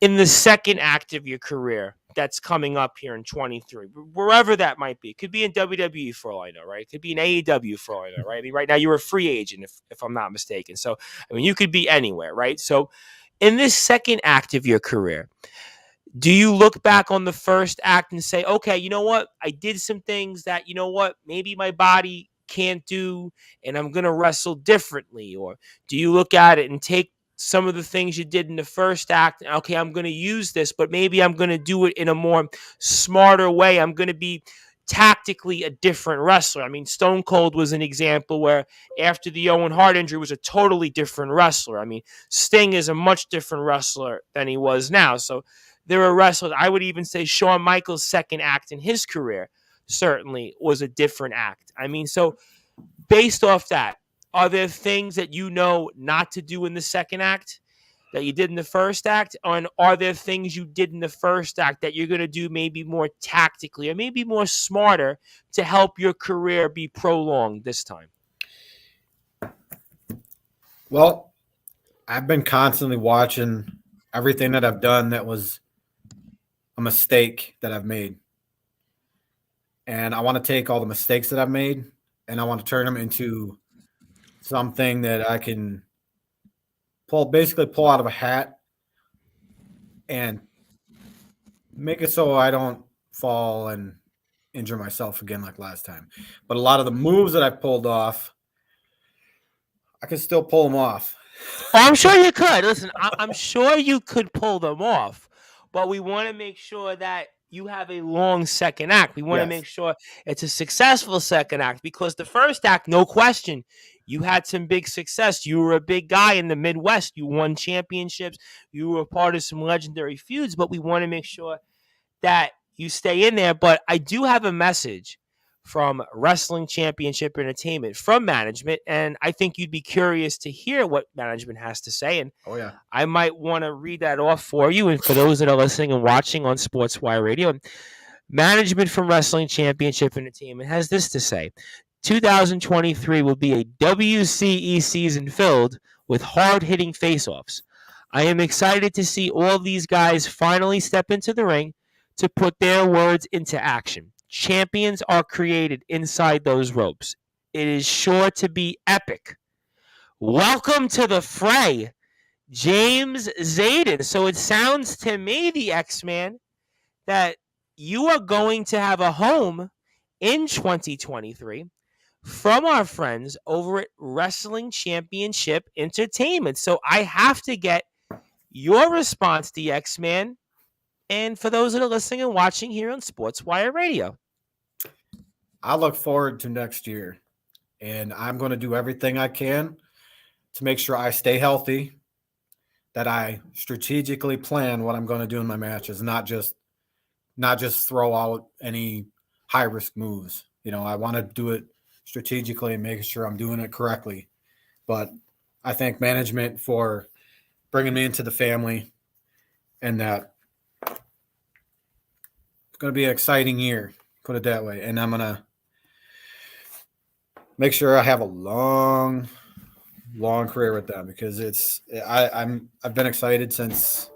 in the second act of your career that's coming up here in 23, wherever that might be. It could be in WWE for all I know, right? It could be in AEW for all I know, right? I mean, right now you're a free agent, if I'm not mistaken. So, I mean, you could be anywhere, right? So, in this second act of your career, do you look back on the first act and say, okay, you know what? I did some things that, you know what, maybe my body can't do, and I'm going to wrestle differently? Or do you look at it and take some of the things you did in the first act, okay, I'm going to use this, but maybe I'm going to do it in a more smarter way. I'm going to be tactically a different wrestler. I mean, Stone Cold was an example where after the Owen Hart injury was a totally different wrestler. I mean, Sting is a much different wrestler than he was now. So there are wrestlers. I would even say Shawn Michaels' second act in his career certainly was a different act. I mean, so based off that, are there things that you know not to do in the second act? that you did in the first act? And are there things you did in the first act that you're going to do maybe more tactically or maybe more smarter to help your career be prolonged this time? Well, I've been constantly watching everything that I've done that was a mistake that I've made. And I want to take all the mistakes that I've made and I want to turn them into something that I can basically pull out of a hat and make it so I don't fall and injure myself again like last time. But a lot of the moves that I pulled off, I can still pull them off. Oh, I'm sure you could. Listen, I'm sure you could pull them off, but we want to make sure that you have a long second act. We want to Yes. make sure it's a successful second act because the first act, no question, you had some big success. You were a big guy in the Midwest. You won championships. You were a part of some legendary feuds, but we want to make sure that you stay in there. But I do have a message from Wrestling Championship Entertainment from management, and I think you'd be curious to hear what management has to say. And Oh, yeah. I might want to read that off for you. And for those that are listening and watching on Sportswire Radio, management from Wrestling Championship Entertainment has this to say: 2023 will be a WCE season filled with hard hitting face offs. I am excited to see all these guys finally step into the ring to put their words into action. Champions are created inside those ropes. It is sure to be epic. Welcome to the fray, James Xaden. So it sounds to me, the X-Man, that you are going to have a home in 2023 from our friends over at Wrestling Championship Entertainment. So I have to get your response, the X-Man, and for those that are listening and watching here on Sportswire Radio. I look forward to next year, and I'm going to do everything I can to make sure I stay healthy, that I strategically plan what I'm going to do in my matches, not just throw out any high risk moves. I want to do it strategically and making sure I'm doing it correctly. But I thank management for bringing me into the family, and that it's going to be an exciting year, put it that way. And I'm going to make sure I have a long career with them because I've been excited since.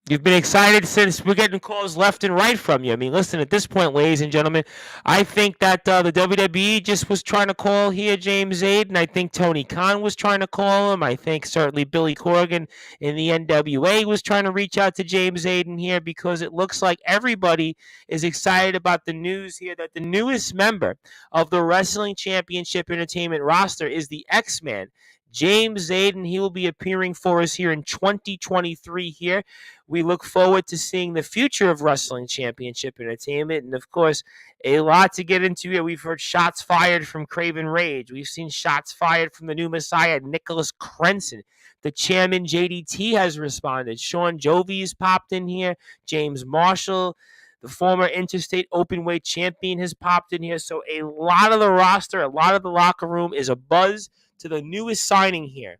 You've been excited since we're getting calls left and right from you. I mean, listen, at this point, ladies and gentlemen, I think that the WWE just was trying to call here James Xaden. I think Tony Khan was trying to call him. I think certainly Billy Corgan in the NWA was trying to reach out to James Xaden here because it looks like everybody is excited about the news here that the newest member of the Wrestling Championship Entertainment roster is the X-Man, James Xaden. He will be appearing for us here in 2023 here. We look forward to seeing the future of Wrestling Championship Entertainment. And, of course, a lot to get into here. We've heard shots fired from Craven Rage. We've seen shots fired from the new Messiah, Nicholas Crenson. The chairman, JDT, has responded. Sean Jovi's popped in here. James Marshall, the former Interstate Openweight champion, has popped in here. So a lot of the roster, a lot of the locker room is abuzz to the newest signing here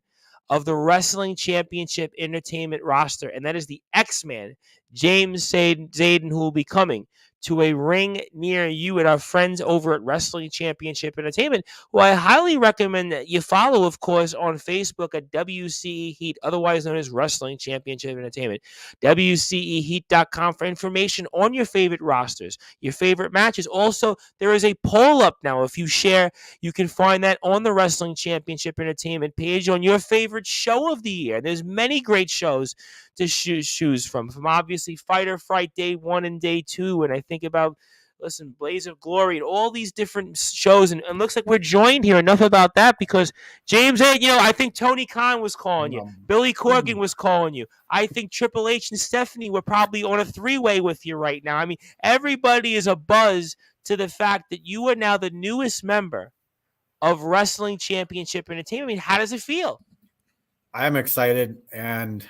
of the Wrestling Championship Entertainment roster, and that is the X-Man, James Xaden, who will be coming to a ring near you at our friends over at Wrestling Championship Entertainment, who I highly recommend that you follow, of course, on Facebook at WCE Heat, otherwise known as Wrestling Championship Entertainment. WCEHeat.com for information on your favorite rosters, your favorite matches. Also, there is a poll up now. If you share, you can find that on the Wrestling Championship Entertainment page on your favorite show of the year. There's many great shows to choose from obviously Fighter Fright Day 1 and Day 2, and I think about, listen, Blaze of Glory and all these different shows, and looks like we're joined here. Enough about that, because James, I think Tony Khan was calling you. Billy Corgan was calling you. I think Triple H and Stephanie were probably on a three-way with you right now. I mean, everybody is abuzz to the fact that you are now the newest member of Wrestling Championship Entertainment. I mean, how does it feel? I'm excited, and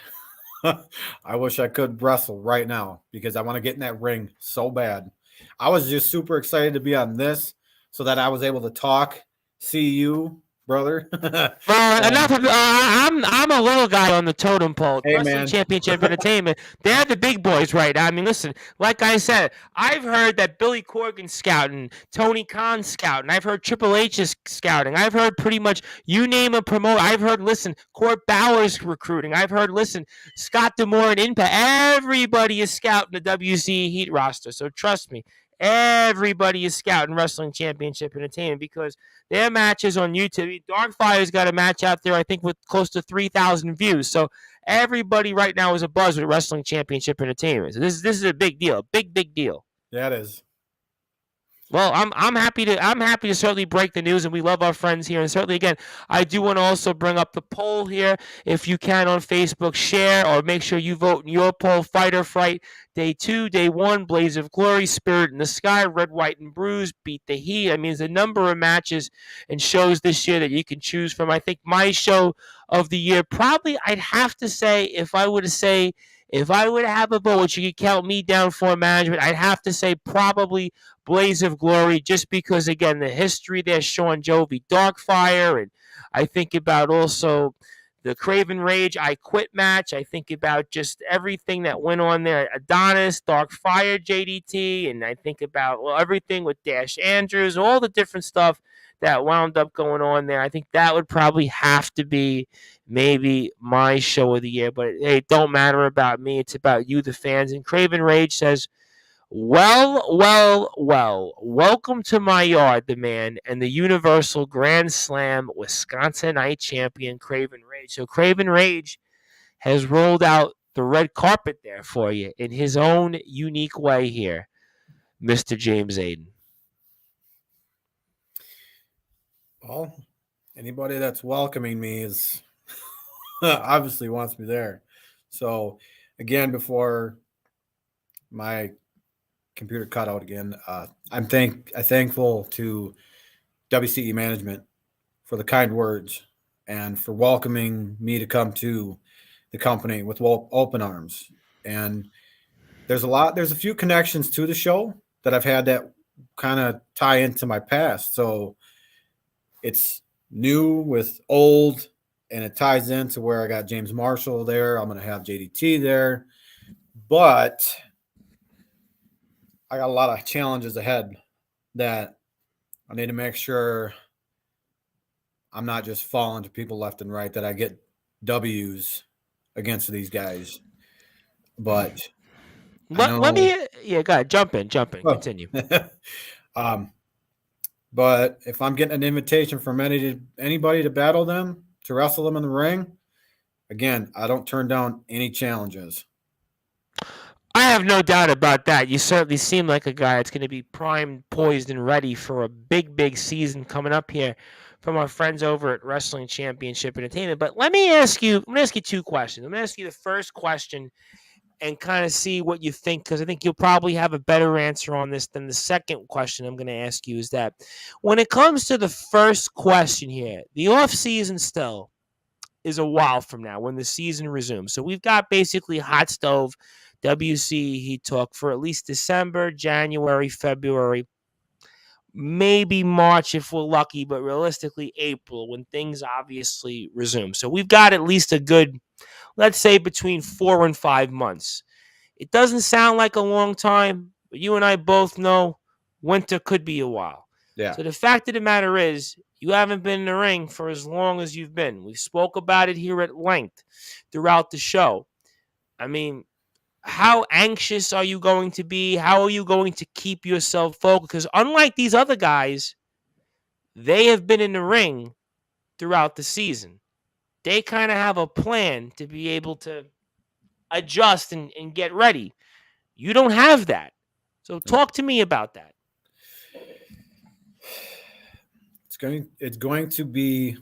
I wish I could wrestle right now because I want to get in that ring so bad. I was just super excited to be on this so that I was able to talk, see you, brother. Enough of I'm a little guy on the totem pole. Hey, Wrestling man. Championship Entertainment, they're the big boys right now. I mean, listen, like I said, I've heard that Billy Corgan's scouting, Tony Khan's scouting, I've heard Triple H is scouting, I've heard pretty much you name a promoter. I've heard, listen, Court Bauer's recruiting. I've heard, listen, Scott D'Amore and Impact. Everybody is scouting the WC Heat roster. So trust me, everybody is scouting Wrestling Championship Entertainment because their matches on YouTube. Darkfire's got a match out there, I think, with close to 3,000 views. So everybody right now is abuzz with Wrestling Championship Entertainment. So this is a big deal, big deal. That is. Well, I'm happy to certainly break the news, and we love our friends here. And certainly, again, I do want to also bring up the poll here. If you can on Facebook, share or make sure you vote in your poll. Fight or Fright, Day 2, Day 1, Blaze of Glory, Spirit in the Sky, Red, White, and Bruise, Beat the Heat. I mean, there's a number of matches and shows this year that you can choose from. I think my show of the year, probably I'd have to say, if I were to have a vote, which you could count me down for management, I'd have to say probably Blaze of Glory, just because, again, the history there, Sean Jovi, Darkfire, and I think about also the Craven Rage I Quit match. I think about just everything that went on there. Adonis, Darkfire, JDT, and I think about, well, everything with Dash Andrews, all the different stuff that wound up going on there. I think that would probably have to be maybe my show of the year. But hey, it don't matter about me. It's about you, the fans. And Craven Rage says, well, welcome to my yard, the man, and the Universal Grand Slam Wisconsinite champion, Craven Rage. So Craven Rage has rolled out the red carpet there for you in his own unique way here, Mr. James Xaden. Well, anybody that's welcoming me is obviously wants me there. So, again, before my computer cut out again, I'm thankful to WCE management for the kind words and for welcoming me to come to the company with open arms. And there's a few connections to the show that I've had that kind of tie into my past. So it's new with old, and it ties into where I got James Marshall there. I'm going to have JDT there, but I got a lot of challenges ahead that I need to make sure I'm not just falling to people left and right, that I get W's against these guys. But let me, go ahead, jump in, continue. But if I'm getting an invitation from anybody to battle them, to wrestle them in the ring, again, I don't turn down any challenges. I have no doubt about that. You certainly seem like a guy that's going to be primed, poised, and ready for a big season coming up here from our friends over at Wrestling Championship Entertainment. But I'm going to ask you two questions. I'm going to ask you the first question and kind of see what you think, because I think you'll probably have a better answer on this than the second question I'm going to ask you. Is that when it comes to the first question here, the off season still is a while from now when the season resumes. So we've got basically hot stove WC Heat Talk for at least December, January, February, maybe March if we're lucky, but realistically April, when things obviously resume. So we've got at least a good, let's say, between 4 and 5 months. It doesn't sound like a long time, but you and I both know winter could be a while. Yeah. So the fact of the matter is, you haven't been in the ring for as long as you've been. We spoke about it here at length throughout the show. I mean, how anxious are you going to be? How are you going to keep yourself focused? Because unlike these other guys, they have been in the ring throughout the season. They kind of have a plan to be able to adjust and get ready. You don't have that. So talk to me about that. It's going to be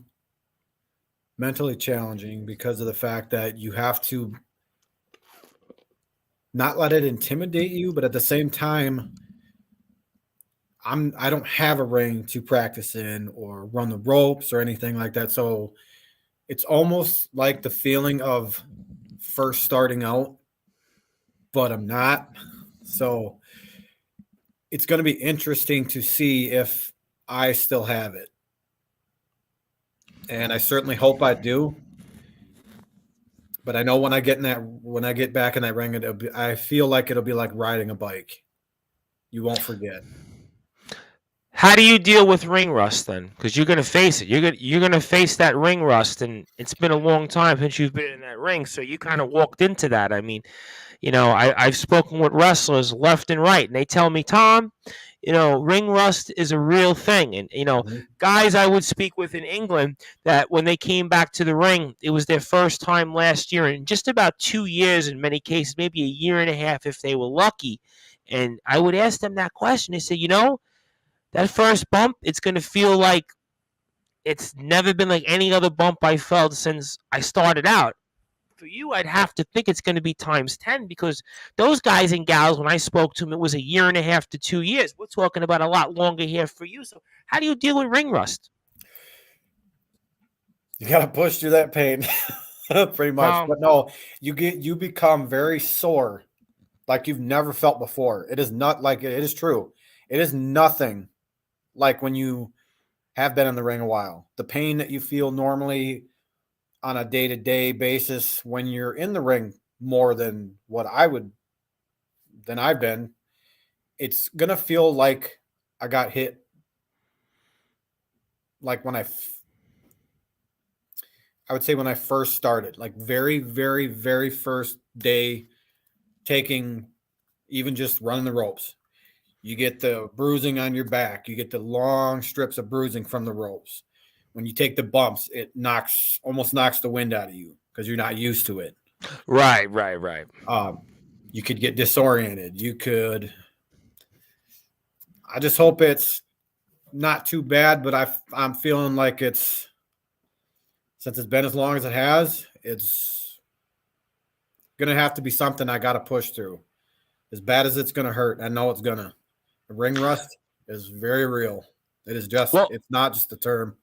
mentally challenging because of the fact that you have to not let it intimidate you, but at the same time, I don't have a ring to practice in or run the ropes or anything like that. So it's almost like the feeling of first starting out, but I'm not. So it's going to be interesting to see if I still have it. and I certainly hope I do. But I know when I get back in that ring, I feel like it'll be like riding a bike. You won't forget. How do you deal with ring rust then? Because you're gonna face it. You're gonna face that ring rust, and it's been a long time since you've been in that ring, so you kind of walked into that. I mean, I've spoken with wrestlers left and right, and they tell me, Tom, ring rust is a real thing. And, Mhm. guys I would speak with in England that when they came back to the ring, it was their first time last year in just about 2 years in many cases, maybe a year and a half if they were lucky. And I would ask them that question. They say, that first bump, it's going to feel like it's never been like any other bump I felt since I started out. For you, I'd have to think it's going to be times 10 because those guys and gals, when I spoke to them, it was a year and a half to 2 years. We're talking about a lot longer here for you. So, how do you deal with ring rust? You got to push through that pain, pretty much. Well, But no, you become very sore, like you've never felt before. It is not like it is true. It is nothing like when you have been in the ring a while. The pain that you feel normally on a day to day basis when you're in the ring more than I've been, it's gonna feel like I got hit like I would say when I first started, like very, very, very first day taking even just running the ropes. You get the bruising on your back, you get the long strips of bruising from the ropes. When you take the bumps, it almost knocks the wind out of you because you're not used to it. right, right, right. Um, you could get disoriented. I just hope it's not too bad, but I'm feeling like since it's been as long as it has, it's gonna have to be something I got to push through. As bad as it's gonna hurt, I know it's gonna. The ring rust is very real. Well, It's not just a term.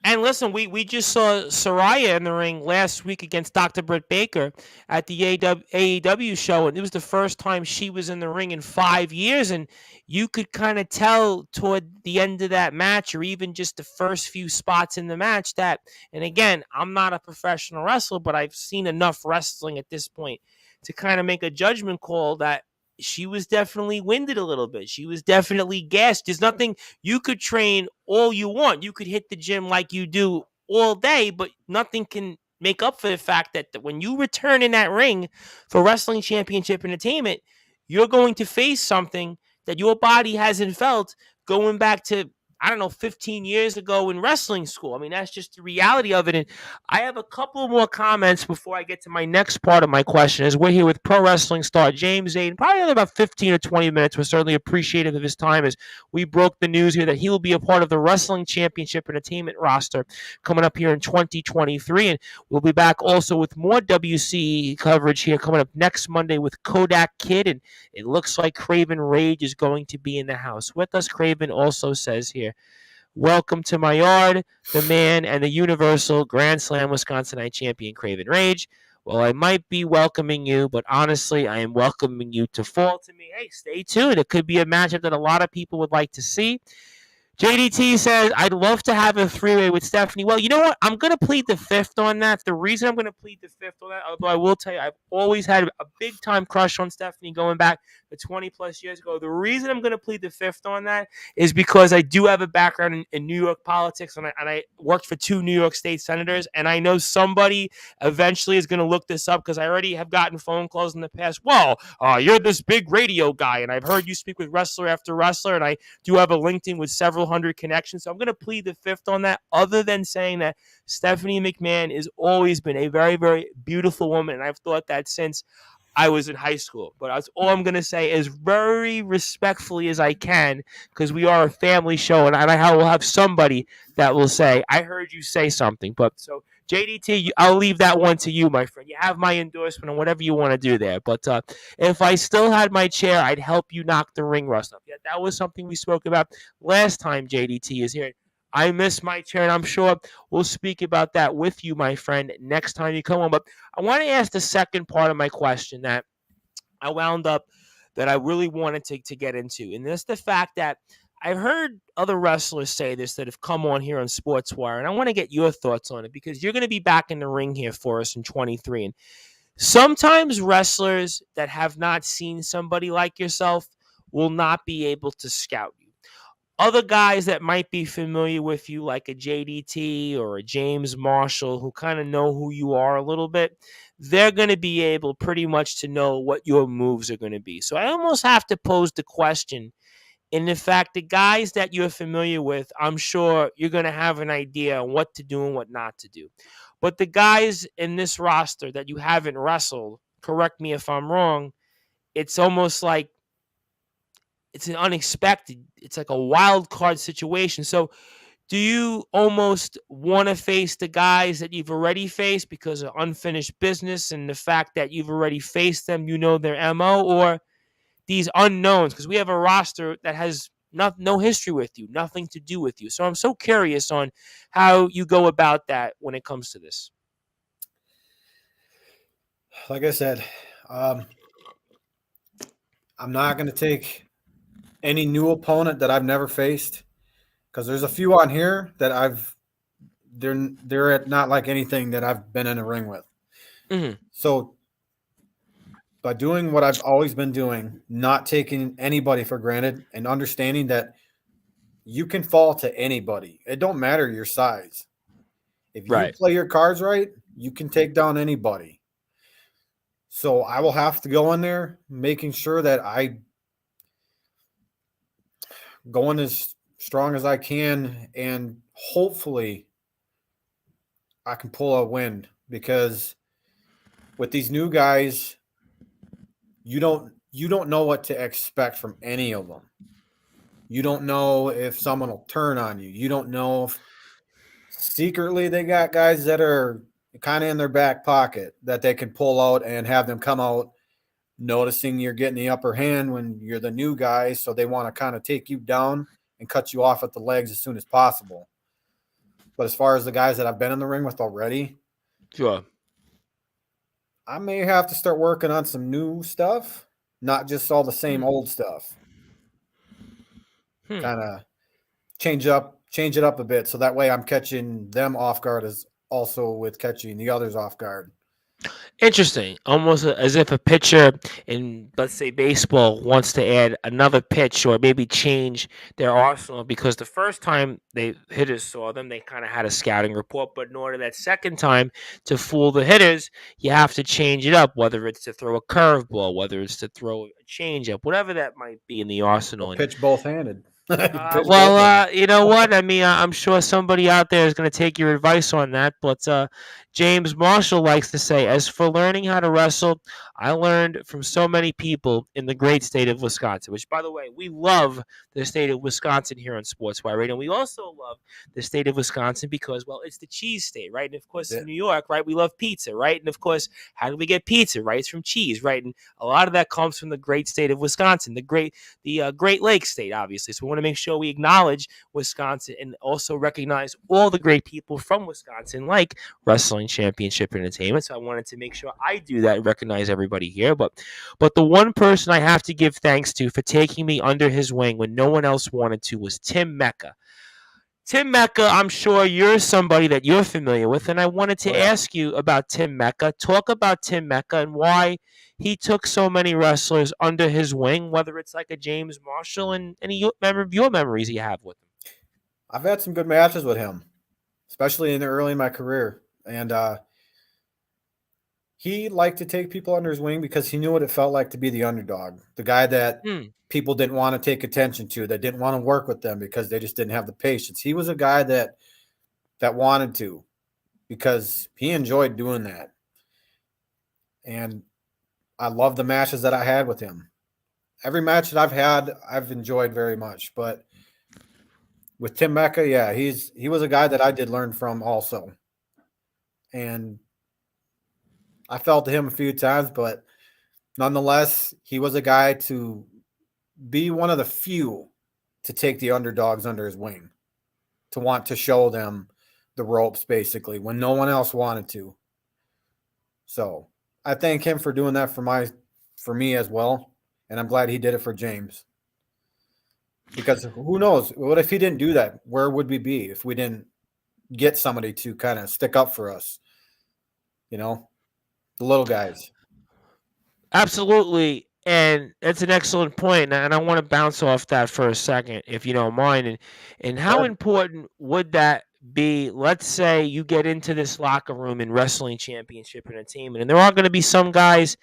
and listen, we just saw Soraya in the ring last week against Dr. Britt Baker at the AEW show, and it was the first time she was in the ring in 5 years. And you could kind of tell toward the end of that match, or even just the first few spots in the match, that, and again, I'm not a professional wrestler, but I've seen enough wrestling at this point to kind of make a judgment call that she was definitely winded a little bit. She was definitely gassed. There's nothing you could train all you want. You could hit the gym like you do all day, but nothing can make up for the fact that when you return in that ring for Wrestling Championship Entertainment, you're going to face something that your body hasn't felt going back to, I don't know, 15 years ago in wrestling school. I mean, that's just the reality of it. And I have a couple more comments before I get to my next part of my question. As we're here with pro wrestling star James Xaden, probably only about 15 or 20 minutes. We're certainly appreciative of his time as we broke the news here that he will be a part of the Wrestling Championship Entertainment roster coming up here in 2023. And we'll be back also with more WC coverage here coming up next Monday with Kodak Kid. And it looks like Craven Rage is going to be in the house with us. Craven also says here, welcome to my yard, the man and the Universal Grand Slam Wisconsinite champion, Craven Rage. Well, I might be welcoming you, but honestly, I am welcoming you to fall to me. Hey, stay tuned. It could be a matchup that a lot of people would like to see. JDT says, I'd love to have a three-way with Stephanie. Well, you know what? I'm going to plead the fifth on that. The reason I'm going to plead the fifth on that, although I will tell you, I've always had a big-time crush on Stephanie going back to 20-plus years ago. The reason I'm going to plead the fifth on that is because I do have a background in New York politics, and I worked for 2 New York State senators, and I know somebody eventually is going to look this up because I already have gotten phone calls in the past. Well, you're this big radio guy, and I've heard you speak with wrestler after wrestler, and I do have a LinkedIn with several hundred connections. So I'm going to plead the fifth on that, other than saying that Stephanie McMahon has always been a very, very beautiful woman. And I've thought that since I was in high school. But that's all I'm going to say, as very respectfully as I can, because we are a family show, and I will have somebody that will say, I heard you say something. But so JDT, I'll leave that one to you, my friend. You have my endorsement on whatever you want to do there. But if I still had my chair, I'd help you knock the ring rust up. Yeah, that was something we spoke about last time JDT is here. I miss my chair, and I'm sure we'll speak about that with you, my friend, next time you come on. But I want to ask the second part of my question that I wound up that I really wanted to get into. And that's the fact that I've heard other wrestlers say this that have come on here on Sportswire, and I want to get your thoughts on it because you're going to be back in the ring here for us in 23. And sometimes wrestlers that have not seen somebody like yourself will not be able to scout you. Other guys that might be familiar with you, like a JDT or a James Marshall, who kind of know who you are a little bit, they're going to be able pretty much to know what your moves are going to be. So I almost have to pose the question. And in fact, the guys that you're familiar with, I'm sure you're going to have an idea on what to do and what not to do. But the guys in this roster that you haven't wrestled, correct me if I'm wrong, it's almost like it's an unexpected, it's like a wild card situation. So do you almost want to face the guys that you've already faced because of unfinished business and the fact that you've already faced them, you know their MO, or these unknowns? Because we have a roster that has no history with you, nothing to do with you. So I'm so curious on how you go about that when it comes to this. Like I said, um, I'm not going to take any new opponent that I've never faced because there's a few on here that they're not like anything that I've been in a ring with. Mm-hmm. So by doing what I've always been doing, not taking anybody for granted and understanding that you can fall to anybody. It don't matter your size. If you Right. play your cards right, you can take down anybody. So I will have to go in there making sure that I go in as strong as I can and hopefully I can pull a win because with these new guys, you don't know what to expect from any of them. You don't know if someone will turn on you. You don't know if secretly they got guys that are kind of in their back pocket that they can pull out and have them come out noticing you're getting the upper hand when you're the new guy, so they want to kind of take you down and cut you off at the legs as soon as possible. But as far as the guys that I've been in the ring with already, Sure. I may have to start working on some new stuff, not just all the same old stuff. Hmm. Kind of change it up a bit so that way I'm catching them off guard as also with catching the others off guard. Interesting. Almost as if a pitcher in, let's say, baseball wants to add another pitch or maybe change their arsenal because the first time they hitters saw them, they kind of had a scouting report. But in order that second time to fool the hitters, you have to change it up, whether it's to throw a curveball, whether it's to throw a changeup, whatever that might be in the Or arsenal. And pitch both handed. Pitch well, both handed. you know what? I mean, I'm sure somebody out there is going to take your advice on that. But James Marshall likes to say, as for learning how to wrestle, I learned from so many people in the great state of Wisconsin, which, by the way, we love the state of Wisconsin here on Sportswire Radio. And we also love the state of Wisconsin because, well, it's the cheese state, right? And of course, in New York, right, we love pizza, right? And of course, how do we get pizza, right? It's from cheese, right? And a lot of that comes from the great state of Wisconsin, the Great Lakes state, obviously. So we want to make sure we acknowledge Wisconsin and also recognize all the great people from Wisconsin, like Wrestling Championship Entertainment. So I wanted to make sure I do that and recognize everybody here. But the one person I have to give thanks to for taking me under his wing when no one else wanted to was Tim Mecca. Tim Mecca, I'm sure you're somebody that you're familiar with, and I wanted to ask you about Tim Mecca. Talk about Tim Mecca and why he took so many wrestlers under his wing, whether it's like a James Marshall and any of your memories you have with him. I've had some good matches with him, especially in the early in my career. And he liked to take people under his wing because he knew what it felt like to be the underdog, the guy that Hmm. people didn't want to take attention to, that didn't want to work with them because they just didn't have the patience. He was a guy that wanted to because he enjoyed doing that. And I love the matches that I had with him. Every match that I've had, I've enjoyed very much. But with Tim Mecca, yeah, he was a guy that I did learn from also. And I fell to him a few times, but nonetheless, he was a guy to be one of the few to take the underdogs under his wing, to want to show them the ropes basically when no one else wanted to. So I thank him for doing that for me as well, and I'm glad he did it for James. Because who knows? What if he didn't do that? Where would we be if we didn't get somebody to kind of stick up for us? You know, the little guys. Absolutely. And that's an excellent point. And I want to bounce off that for a second, if you don't mind. And how But important would that be? Let's say you get into this locker room in wrestling championship entertainment, and there are going to be some guys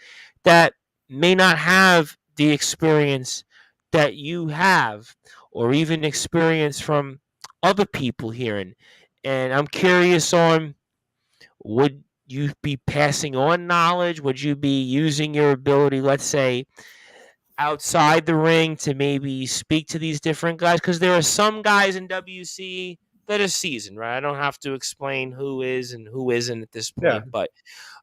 that may not have the experience that you have, or even experience from other people here. And I'm curious on, would you be passing on knowledge? Would you be using your ability, let's say, outside the ring to maybe speak to these different guys? Because there are some guys in WC that are seasoned, right? I don't have to explain who is and who isn't at this yeah, point. But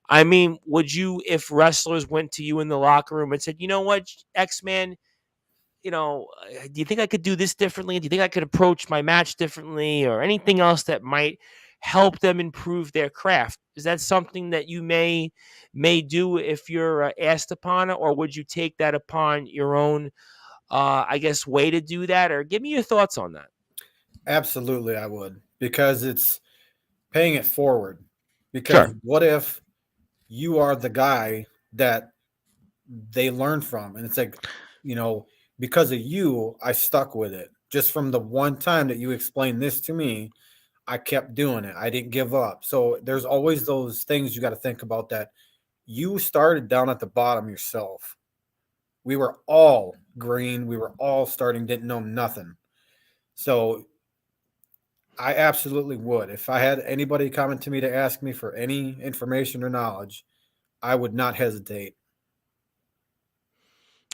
I mean, would you, if wrestlers went to you in the locker room and said, you know what, X Man, do you think I could do this differently? Do you think I could approach my match differently, or anything else that might help them improve their craft? Is that something that you may do if you're asked upon it, or would you take that upon your own, I guess, way to do that? Or give me your thoughts on that. absolutely, I would because it's paying it forward. Because Sure. what if you are the guy that they learn from? And it's like, you know, because of you, I stuck with it. Just from the one time that you explained this to me, I kept doing it. I didn't give up. So there's always those things you got to think about that you started down at the bottom yourself. We were all green. We were all starting, didn't know nothing. So I absolutely would. If I had anybody coming to me to ask me for any information or knowledge, I would not hesitate.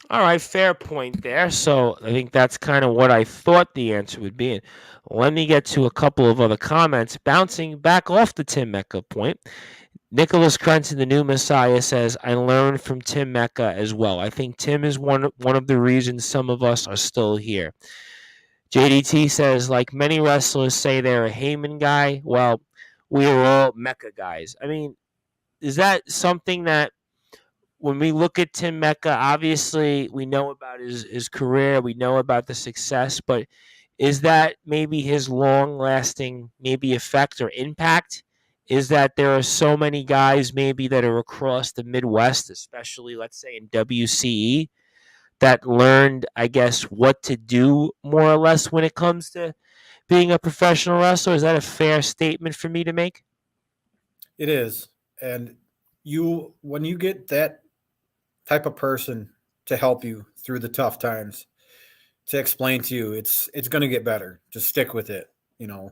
All right, fair point there. So I think that's kind of what I thought the answer would be. And let me get to a couple of other comments. Bouncing back off the Tim Mecca point, Nicholas Crenson, the new Messiah, says, I learned from Tim Mecca as well. I think Tim is one of the reasons some of us are still here. JDT says, like many wrestlers say they're a Heyman guy. Well, we are all Mecca guys. I mean, is that something that, when we look at Tim Mecca, obviously we know about his career, we know about the success, but is that maybe his long lasting maybe effect or impact? Is that there are so many guys maybe that are across the Midwest, especially let's say in WCE, that learned, I guess, what to do more or less when it comes to being a professional wrestler? Is that a fair statement for me to make? It is. And when you get that type of person to help you through the tough times, to explain to you, it's going to get better. Just stick with it. You know,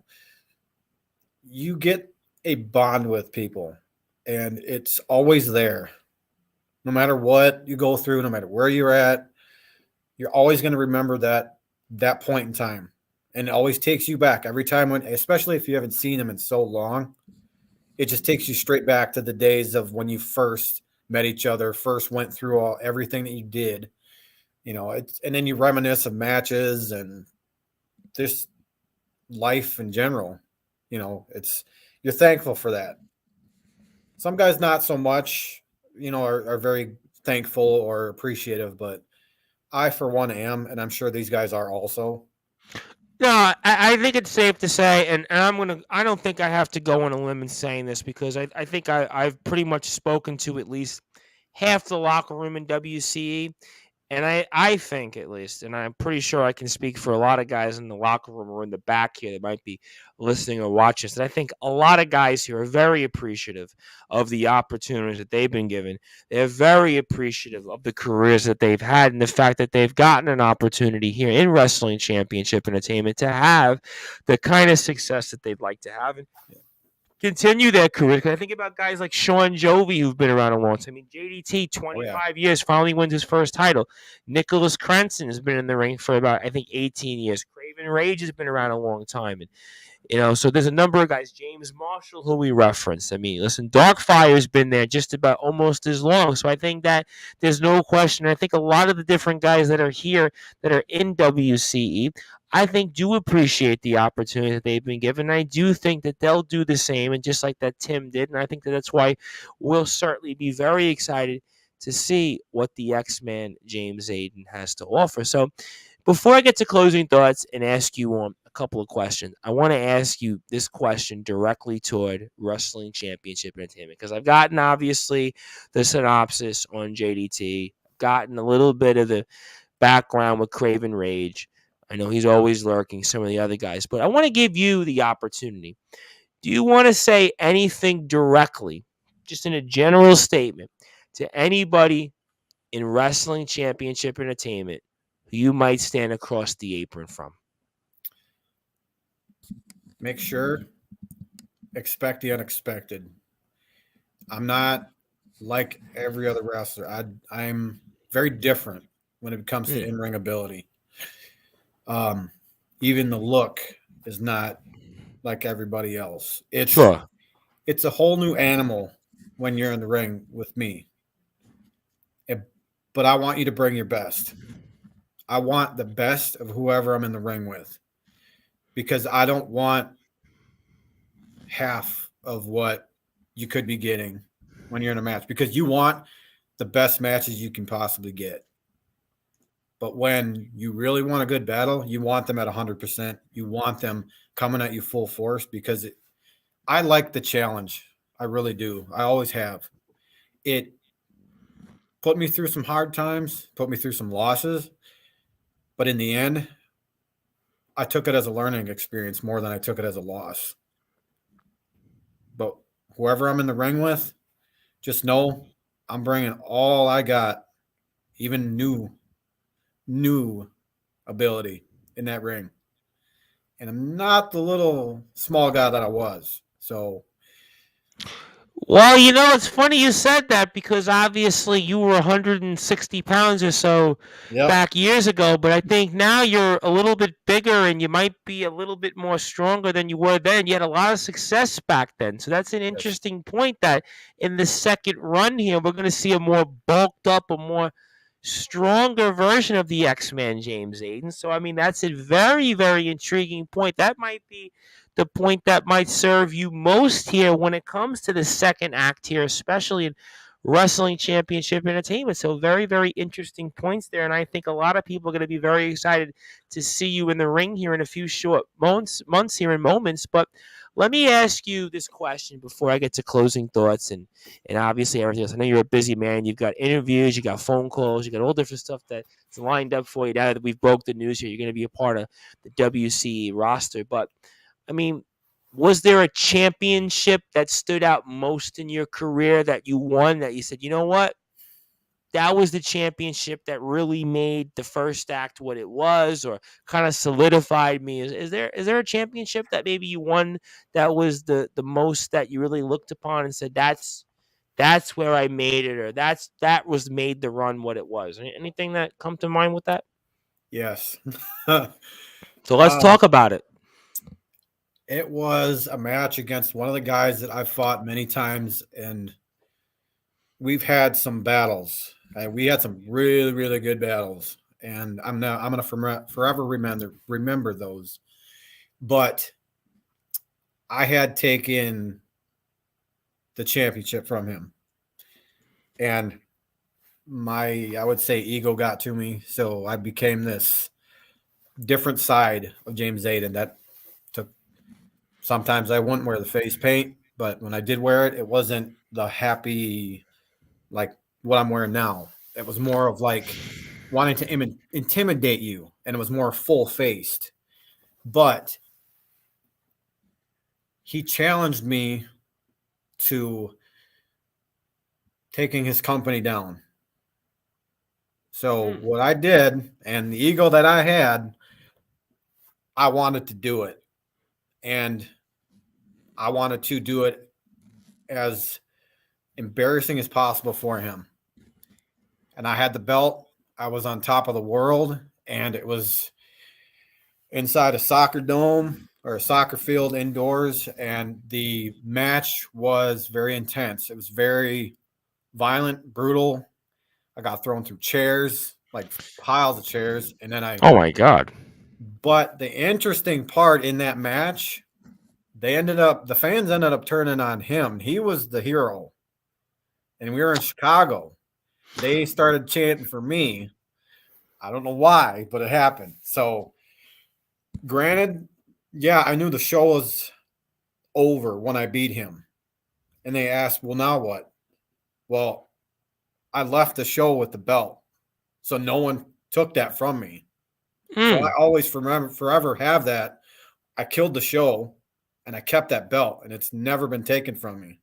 you get a bond with people, and it's always there. No matter what you go through, no matter where you're at, you're always going to remember that point in time, and it always takes you back every time when, especially if you haven't seen them in so long. It just takes you straight back to the days of when you first met each other, first went through everything that you did. You know, and then you reminisce of matches and just life in general. You know, it's you're thankful for that. Some guys not so much, are very thankful or appreciative, but I for one am, and I'm sure these guys are also. No, I think it's safe to say, and I don't think I have to go on a limb in saying this, because I think I've pretty much spoken to at least half the locker room in WCE. And I think, at least, and I'm pretty sure I can speak for a lot of guys in the locker room or in the back here that might be listening or watching this, that I think a lot of guys here are very appreciative of the opportunities that they've been given. They're very appreciative of the careers that they've had, and the fact that they've gotten an opportunity here in Wrestling Championship Entertainment to have the kind of success that they'd like to have. And continue their career. Because I think about guys like Sean Jovi, who've been around a long time. I mean, JDT, Oh yeah, 25 years, finally wins his first title. Nicholas Crenson has been in the ring for about, I think, 18 years. Craven Rage has been around a long time. And so there's a number of guys. James Marshall, who we referenced. I mean, listen, Darkfire's been there just about almost as long. So I think that there's no question. I think a lot of the different guys that are here, that are in WCE, I think do appreciate the opportunity that they've been given. I do think that they'll do the same, and just like that Tim did. And I think that that's why we'll certainly be very excited to see what the X-Man James Xaden has to offer. So Before I get to closing thoughts and ask you a couple of questions, I want to ask you this question directly toward Wrestling Championship Entertainment because I've gotten obviously the synopsis on JDT, gotten a little bit of the background with Craven Rage. I know he's always lurking, some of the other guys, but I want to give you the opportunity. Do you want to say anything directly, just in a general statement, to anybody in Wrestling Championship Entertainment who you might stand across the apron from? Make sure, expect the unexpected. I'm not like every other wrestler. I'm very different when it comes to Hmm. in-ring ability. Um, Even the look is not like everybody else. Sure. It's a whole new animal when you're in the ring with me. It- but I want you to bring your best. I want the best of whoever I'm in the ring with because I don't want half of what you could be getting when you're in a match because you want the best matches you can possibly get. But when you really want a good battle, you want them at 100%. You want them coming at you full force because I like the challenge. I really do. I always have. It put me through some hard times, put me through some losses, but in the end, I took it as a learning experience more than I took it as a loss. But whoever I'm in the ring with, just know I'm bringing all I got, even new ability in that ring. And I'm not the little small guy that I was. So, Well, you know, it's funny you said that because obviously you were 160 pounds or so yep. back years ago, but I think now you're a little bit bigger and you might be a little bit more stronger than you were then. You had a lot of success back then. So that's an Yes. interesting point that in the second run here, we're going to see a more bulked up, a more stronger version of the X-Man James Aiden. So, I mean, that's a very, very intriguing point. That might be the point that might serve you most here when it comes to the second act here, especially in Wrestling Championship Entertainment. So very, very interesting points there. And I think a lot of people are going to be very excited to see you in the ring here in a few short months here in moments. But let me ask you this question before I get to closing thoughts and obviously everything else. I know you're a busy man. You've got interviews, you got phone calls, you got all different stuff that's lined up for you. Now that we've broke the news here, you're going to be a part of the WC roster. But I mean, was there a championship that stood out most in your career that you won that you said, you know what? That was the championship that really made the first act what it was, or kind of solidified me. Is there a championship that maybe you won that was the most that you really looked upon and said that's where I made it, or that was made the run what it was? Anything that come to mind with that? Yes. So let's talk about it. It was a match against one of the guys that I've fought many times, and we've had some battles. We had some really, really good battles, and I'm gonna forever remember those. But I had taken the championship from him, and my I would say ego got to me, so I became this different side of James Xaden that took. Sometimes I wouldn't wear the face paint, but when I did wear it, it wasn't the happy like what I'm wearing now. It was more of like wanting to intimidate you, and it was more full faced. But he challenged me to taking his company down. So Hmm. what I did, and the ego that I had, I wanted to do it, and I wanted to do it as embarrassing as possible for him. And I had the belt. I was on top of the world, and it was inside a soccer dome or a soccer field indoors, and the match was very intense. It was very violent, brutal. I got thrown through chairs, like piles of chairs, and then I. Oh my God. But the interesting part in that match, the fans ended up turning on him. He was the hero, and we were in Chicago. They started chanting for me. I don't know why, but it happened. So, granted, yeah, I knew the show was over when I beat him. And they asked, well, now what? Well, I left the show with the belt. So no one took that from me. So I Mm. always remember forever have that. I killed the show and I kept that belt and it's never been taken from me.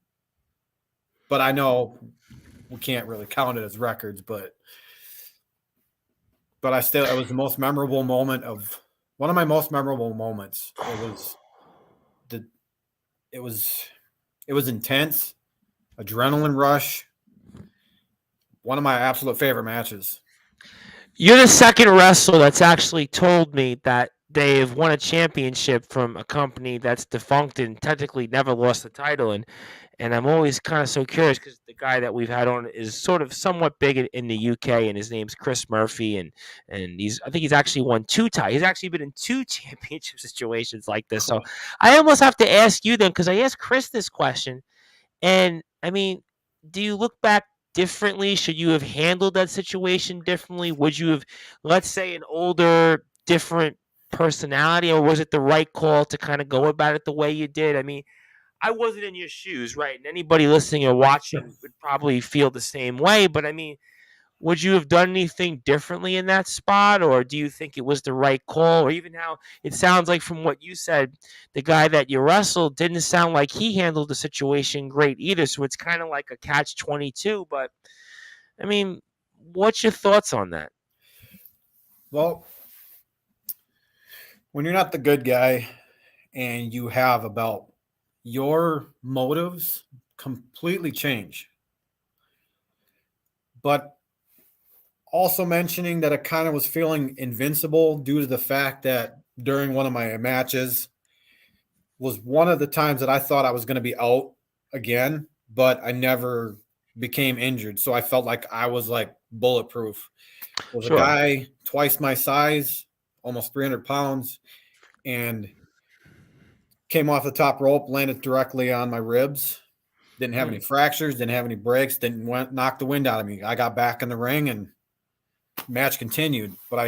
But I know we can't really count it as records, but I still it was the most memorable moment of one of my most memorable moments. The it was it was intense, adrenaline rush, one of my absolute favorite matches. You're the second wrestler that's actually told me that they've won a championship from a company that's defunct and technically never lost the title. And I'm always kind of so curious because the guy that we've had on is sort of somewhat big in the UK, and his name's Chris Murphy, and I think he's actually won two titles. He's actually been in two championship situations like this. So I almost have to ask you then because I asked Chris this question, and I mean, do you look back differently? Should you have handled that situation differently? Would you have, let's say, an older, different personality, or was it the right call to kind of go about it the way you did? I mean, I wasn't in your shoes, right? And anybody listening or watching would probably feel the same way. But I mean, would you have done anything differently in that spot, or do you think it was the right call? Or even how it sounds like from what you said, the guy that you wrestled didn't sound like he handled the situation great either. So it's kind of like a catch-22. But I mean, what's your thoughts on that? Well, when you're not the good guy and you have a belt, your motives completely change. But also mentioning that I kind of was feeling invincible due to the fact that during one of my matches was one of the times that I thought I was going to be out again, but I never became injured. So I felt like I was like bulletproof. There was a Sure. guy twice my size, almost 300 pounds, and came off the top rope, landed directly on my ribs. Didn't have any Mm. fractures, didn't have any breaks, didn't knock the wind out of me. I got back in the ring and match continued, but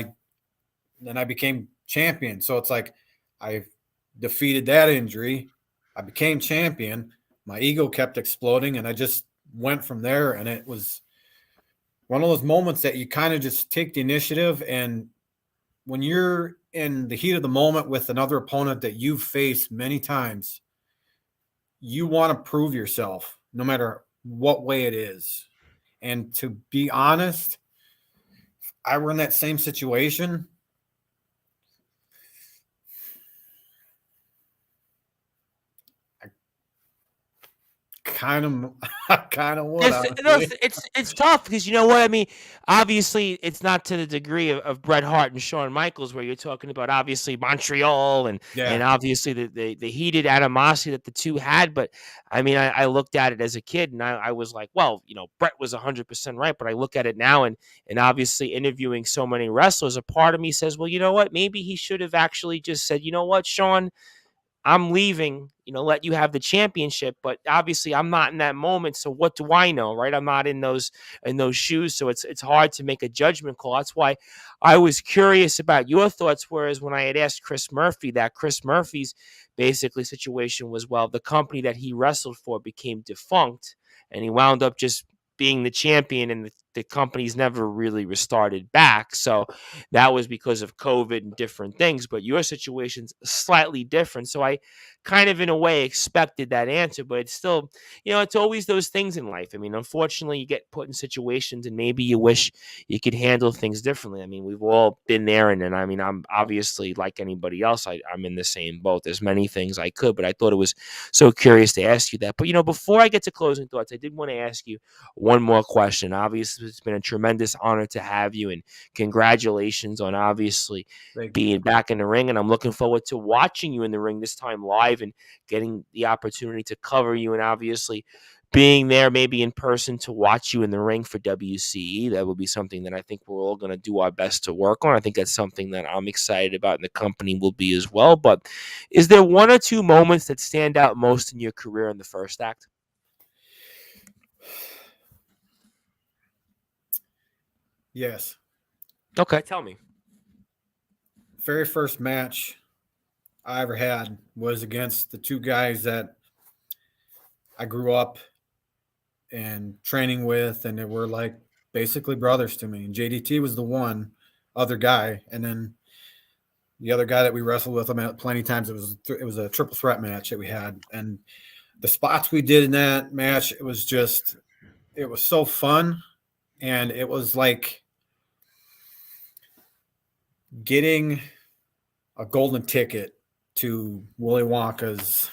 I became champion. So it's like I defeated that injury. I became champion. My ego kept exploding, and I just went from there. And it was one of those moments that you kind of just take the initiative. And when you're in the heat of the moment with another opponent that you've faced many times, you want to prove yourself no matter what way it is. And to be honest, I were in that same situation. Kind of, I kind of would honestly. It's tough because you know what I mean. Obviously, it's not to the degree of Bret Hart and Shawn Michaels, where you're talking about obviously Montreal and Yeah, obviously the heated animosity that the two had. But I mean, I looked at it as a kid and I was like, well, you know, Bret was 100% right. But I look at it now and obviously interviewing so many wrestlers, a part of me says, well, you know what? Maybe he should have actually just said, you know what, Shawn, I'm leaving, you know, let you have the championship, but obviously I'm not in that moment, so what do I know, right? I'm not in those shoes, so it's hard to make a judgment call. That's why I was curious about your thoughts, whereas when I had asked Chris Murphy, that Chris Murphy's basically situation was, well, the company that he wrestled for became defunct and he wound up just being the champion and the company's never really restarted back. So that was because of COVID and different things, but your situation's slightly different. So I kind of, in a way, expected that answer, but it's still, you know, it's always those things in life. I mean, unfortunately, you get put in situations and maybe you wish you could handle things differently. I mean, we've all been there. And I mean, I'm obviously like anybody else, I'm in the same boat. There's many things I could, but I thought it was so curious to ask you that. But, you know, before I get to closing thoughts, I did want to ask you one more question. Obviously, it's been a tremendous honor to have you. And congratulations on obviously thank you. being back in the ring. And I'm looking forward to watching you in the ring this time live and getting the opportunity to cover you and obviously being there maybe in person to watch you in the ring for WCE. That would be something that I think we're all going to do our best to work on. I think that's something that I'm excited about and the company will be as well. But is there one or two moments that stand out most in your career in the first act? Yes. Okay, tell me. Very first match I ever had was against the two guys that I grew up and training with, and they were like basically brothers to me. And JDT was the one other guy, and then the other guy that we wrestled with him plenty of times. It was a triple threat match that we had, and the spots we did in that match, it was so fun, and it was like getting a golden ticket to Willy Wonka's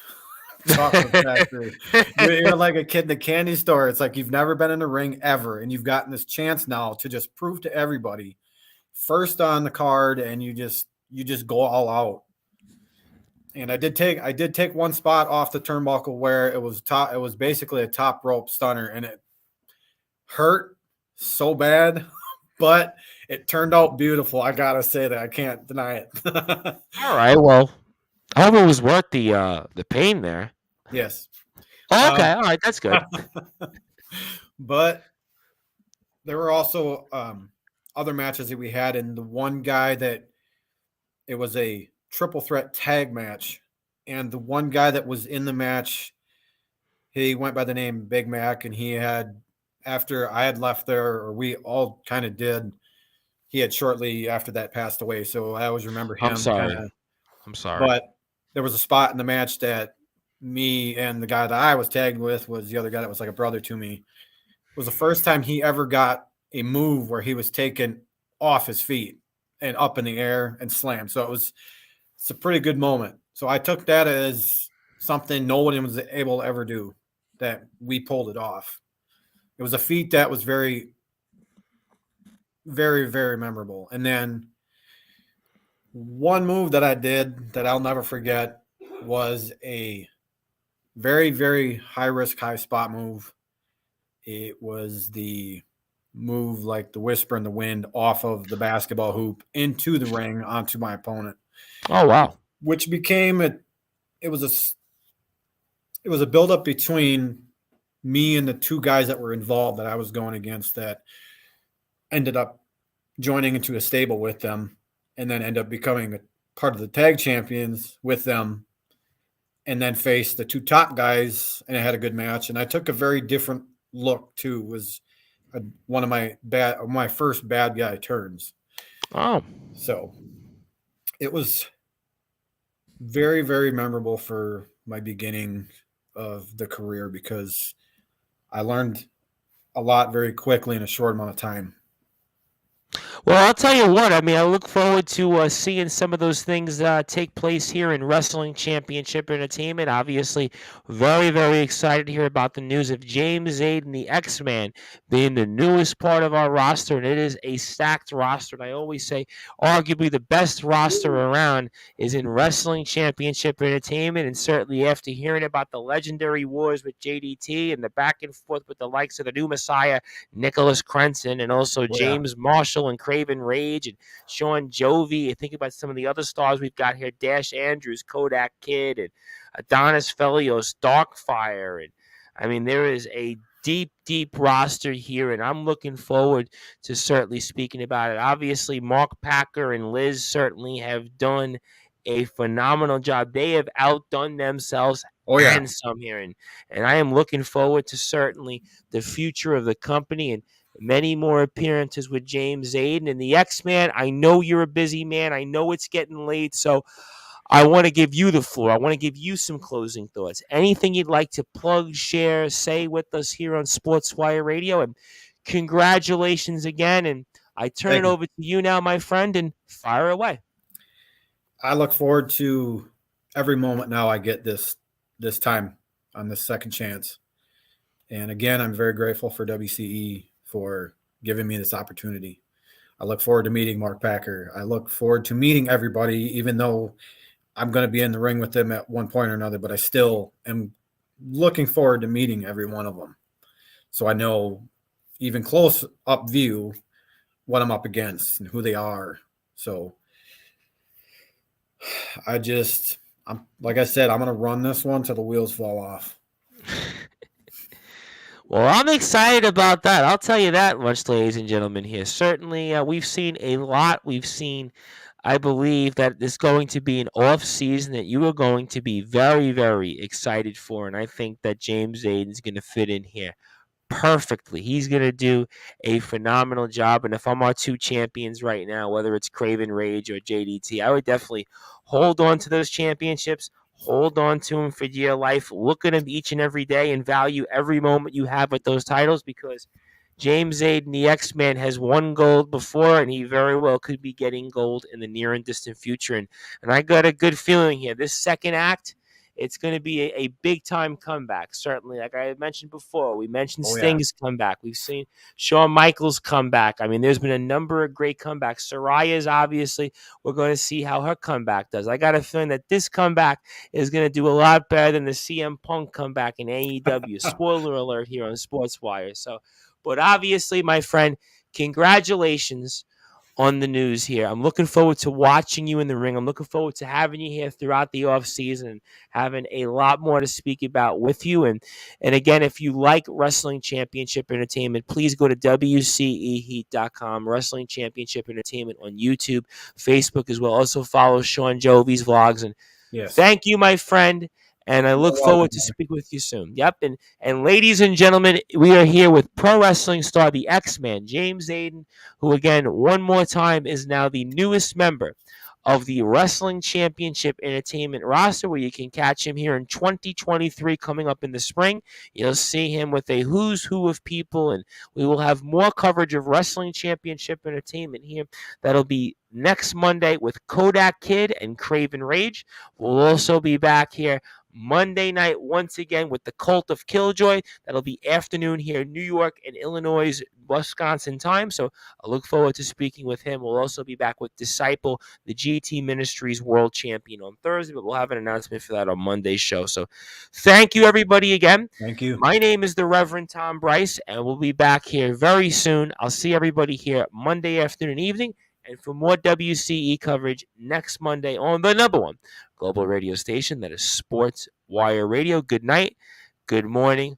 chocolate factory. You're like a kid in the candy store. It's like you've never been in the ring ever, and you've gotten this chance now to just prove to everybody first on the card, and you just go all out. And I did take one spot off the turnbuckle where it was basically a top rope stunner, and it hurt so bad, but it turned out beautiful. I gotta say that I can't deny it. All right. Well, I hope it was worth the pain there. Yes. Oh, okay. All right. That's good. But there were also other matches that we had, and the one guy that it was a triple threat tag match, and the one guy that was in the match, he went by the name Big Mac, and he had after I had left there, or we all kind of did. He had shortly after that passed away, so I always remember I'm him kind sorry. of. I'm sorry. But there was a spot in the match that me and the guy that I was tagged with was the other guy that was like a brother to me. It was the first time he ever got a move where he was taken off his feet and up in the air and slammed. So it's a pretty good moment. So I took that as something no one was able to ever do, that we pulled it off. It was a feat that was very, very, very memorable. And then one move that I did that I'll never forget was a very, very high risk, high spot move. It was the move like the whisper in the wind off of the basketball hoop into the ring onto my opponent, Oh wow. which became it was a it was a buildup between me and the two guys that were involved that I was going against that ended up joining into a stable with them, and then end up becoming a part of the tag champions with them, and then faced the two top guys, and I had a good match. And I took a very different look too. It was one of my first bad guy turns. Oh. So it was very, very memorable for my beginning of the career because I learned a lot very quickly in a short amount of time. Well, I'll tell you what. I mean, I look forward to seeing some of those things take place here in Wrestling Championship Entertainment. Obviously, very, very excited to hear about the news of James Xaden, the X-Man, being the newest part of our roster, and it is a stacked roster. And I always say, arguably the best roster around is in Wrestling Championship Entertainment, and certainly after hearing about the legendary wars with JDT and the back and forth with the likes of the new Messiah, Nicholas Crenson, and also Oh, yeah. James Marshall and Craven Rage and Sean Jovi. And think about some of the other stars we've got here: Dash Andrews, Kodak Kid, and Adonis Felios, Darkfire. And I mean, there is a deep, deep roster here, and I'm looking forward to certainly speaking about it. Obviously, Mark Packer and Liz certainly have done a phenomenal job. They have outdone themselves Oh, yeah. and some here, and I am looking forward to certainly the future of the company and many more appearances with James Xaden and the X-Man. I know you're a busy man. I know it's getting late, so I want to give you the floor. I want to give you some closing thoughts. Anything you'd like to plug, share, say with us here on Sportswire Radio, and congratulations again. And I turn it Thank you. over to you now, my friend, and fire away. I look forward to every moment now I get this time on this second chance. And again, I'm very grateful for WCE for giving me this opportunity. I look forward to meeting Mark Packer. I look forward to meeting everybody, even though I'm going to be in the ring with them at one point or another, but I still am looking forward to meeting every one of them. So I know, even close up view, what I'm up against and who they are. So I'm like I said, I'm going to run this one till the wheels fall off. Well, I'm excited about that. I'll tell you that much, ladies and gentlemen. Here, certainly, we've seen a lot. We've seen. I believe that it's going to be an off season that you are going to be very, very excited for, and I think that James Aiden's going to fit in here perfectly. He's going to do a phenomenal job. And if I'm our two champions right now, whether it's Craven Rage or JDT, I would definitely hold on to those championships. Hold on to them for dear life. Look at them each and every day and value every moment you have with those titles because James Aiden, the X-Man, has won gold before, and he very well could be getting gold in the near and distant future. And I got a good feeling here. This second act, it's going to be a big time comeback. Certainly, like I mentioned before, we mentioned Oh yeah. Sting's comeback. We've seen Shawn Michaels comeback. I mean, there's been a number of great comebacks. Soraya's obviously. We're going to see how her comeback does. I got a feeling that this comeback is going to do a lot better than the CM Punk comeback in AEW. Spoiler alert here on Sportswire. So, but obviously, my friend, congratulations on the news here. I'm looking forward to watching you in the ring. I'm looking forward to having you here throughout the off season and having a lot more to speak about with you. And again, if you like Wrestling Championship Entertainment, please go to WCEHeat.com, Wrestling Championship Entertainment on YouTube, Facebook as well. Also follow Sean Jovi's vlogs. And Yes. thank you, my friend. And I look You're welcome, forward to man. speak with you soon. Yep. And ladies and gentlemen, we are here with pro wrestling star, the X-Man, James Aiden, who again, one more time, is now the newest member of the Wrestling Championship Entertainment roster, where you can catch him here in 2023 coming up in the spring. You'll see him with a who's who of people, and we will have more coverage of Wrestling Championship Entertainment here. That'll be next Monday with Kodak Kid and Craven Rage. We'll also be back here Monday night once again with the Cult of Killjoy. That'll be afternoon here in New York and Illinois, Wisconsin time. So I look forward to speaking with him. We'll also be back with Disciple, the GT Ministries World Champion, on Thursday, but we'll have an announcement for that on Monday's show. So thank you, everybody, again. Thank you. My name is the Reverend Tom Bryce, and we'll be back here very soon. I'll see everybody here Monday afternoon, evening, and for more WCE coverage next Monday on the number one global radio station that is Sports Wire Radio. Good night, good morning,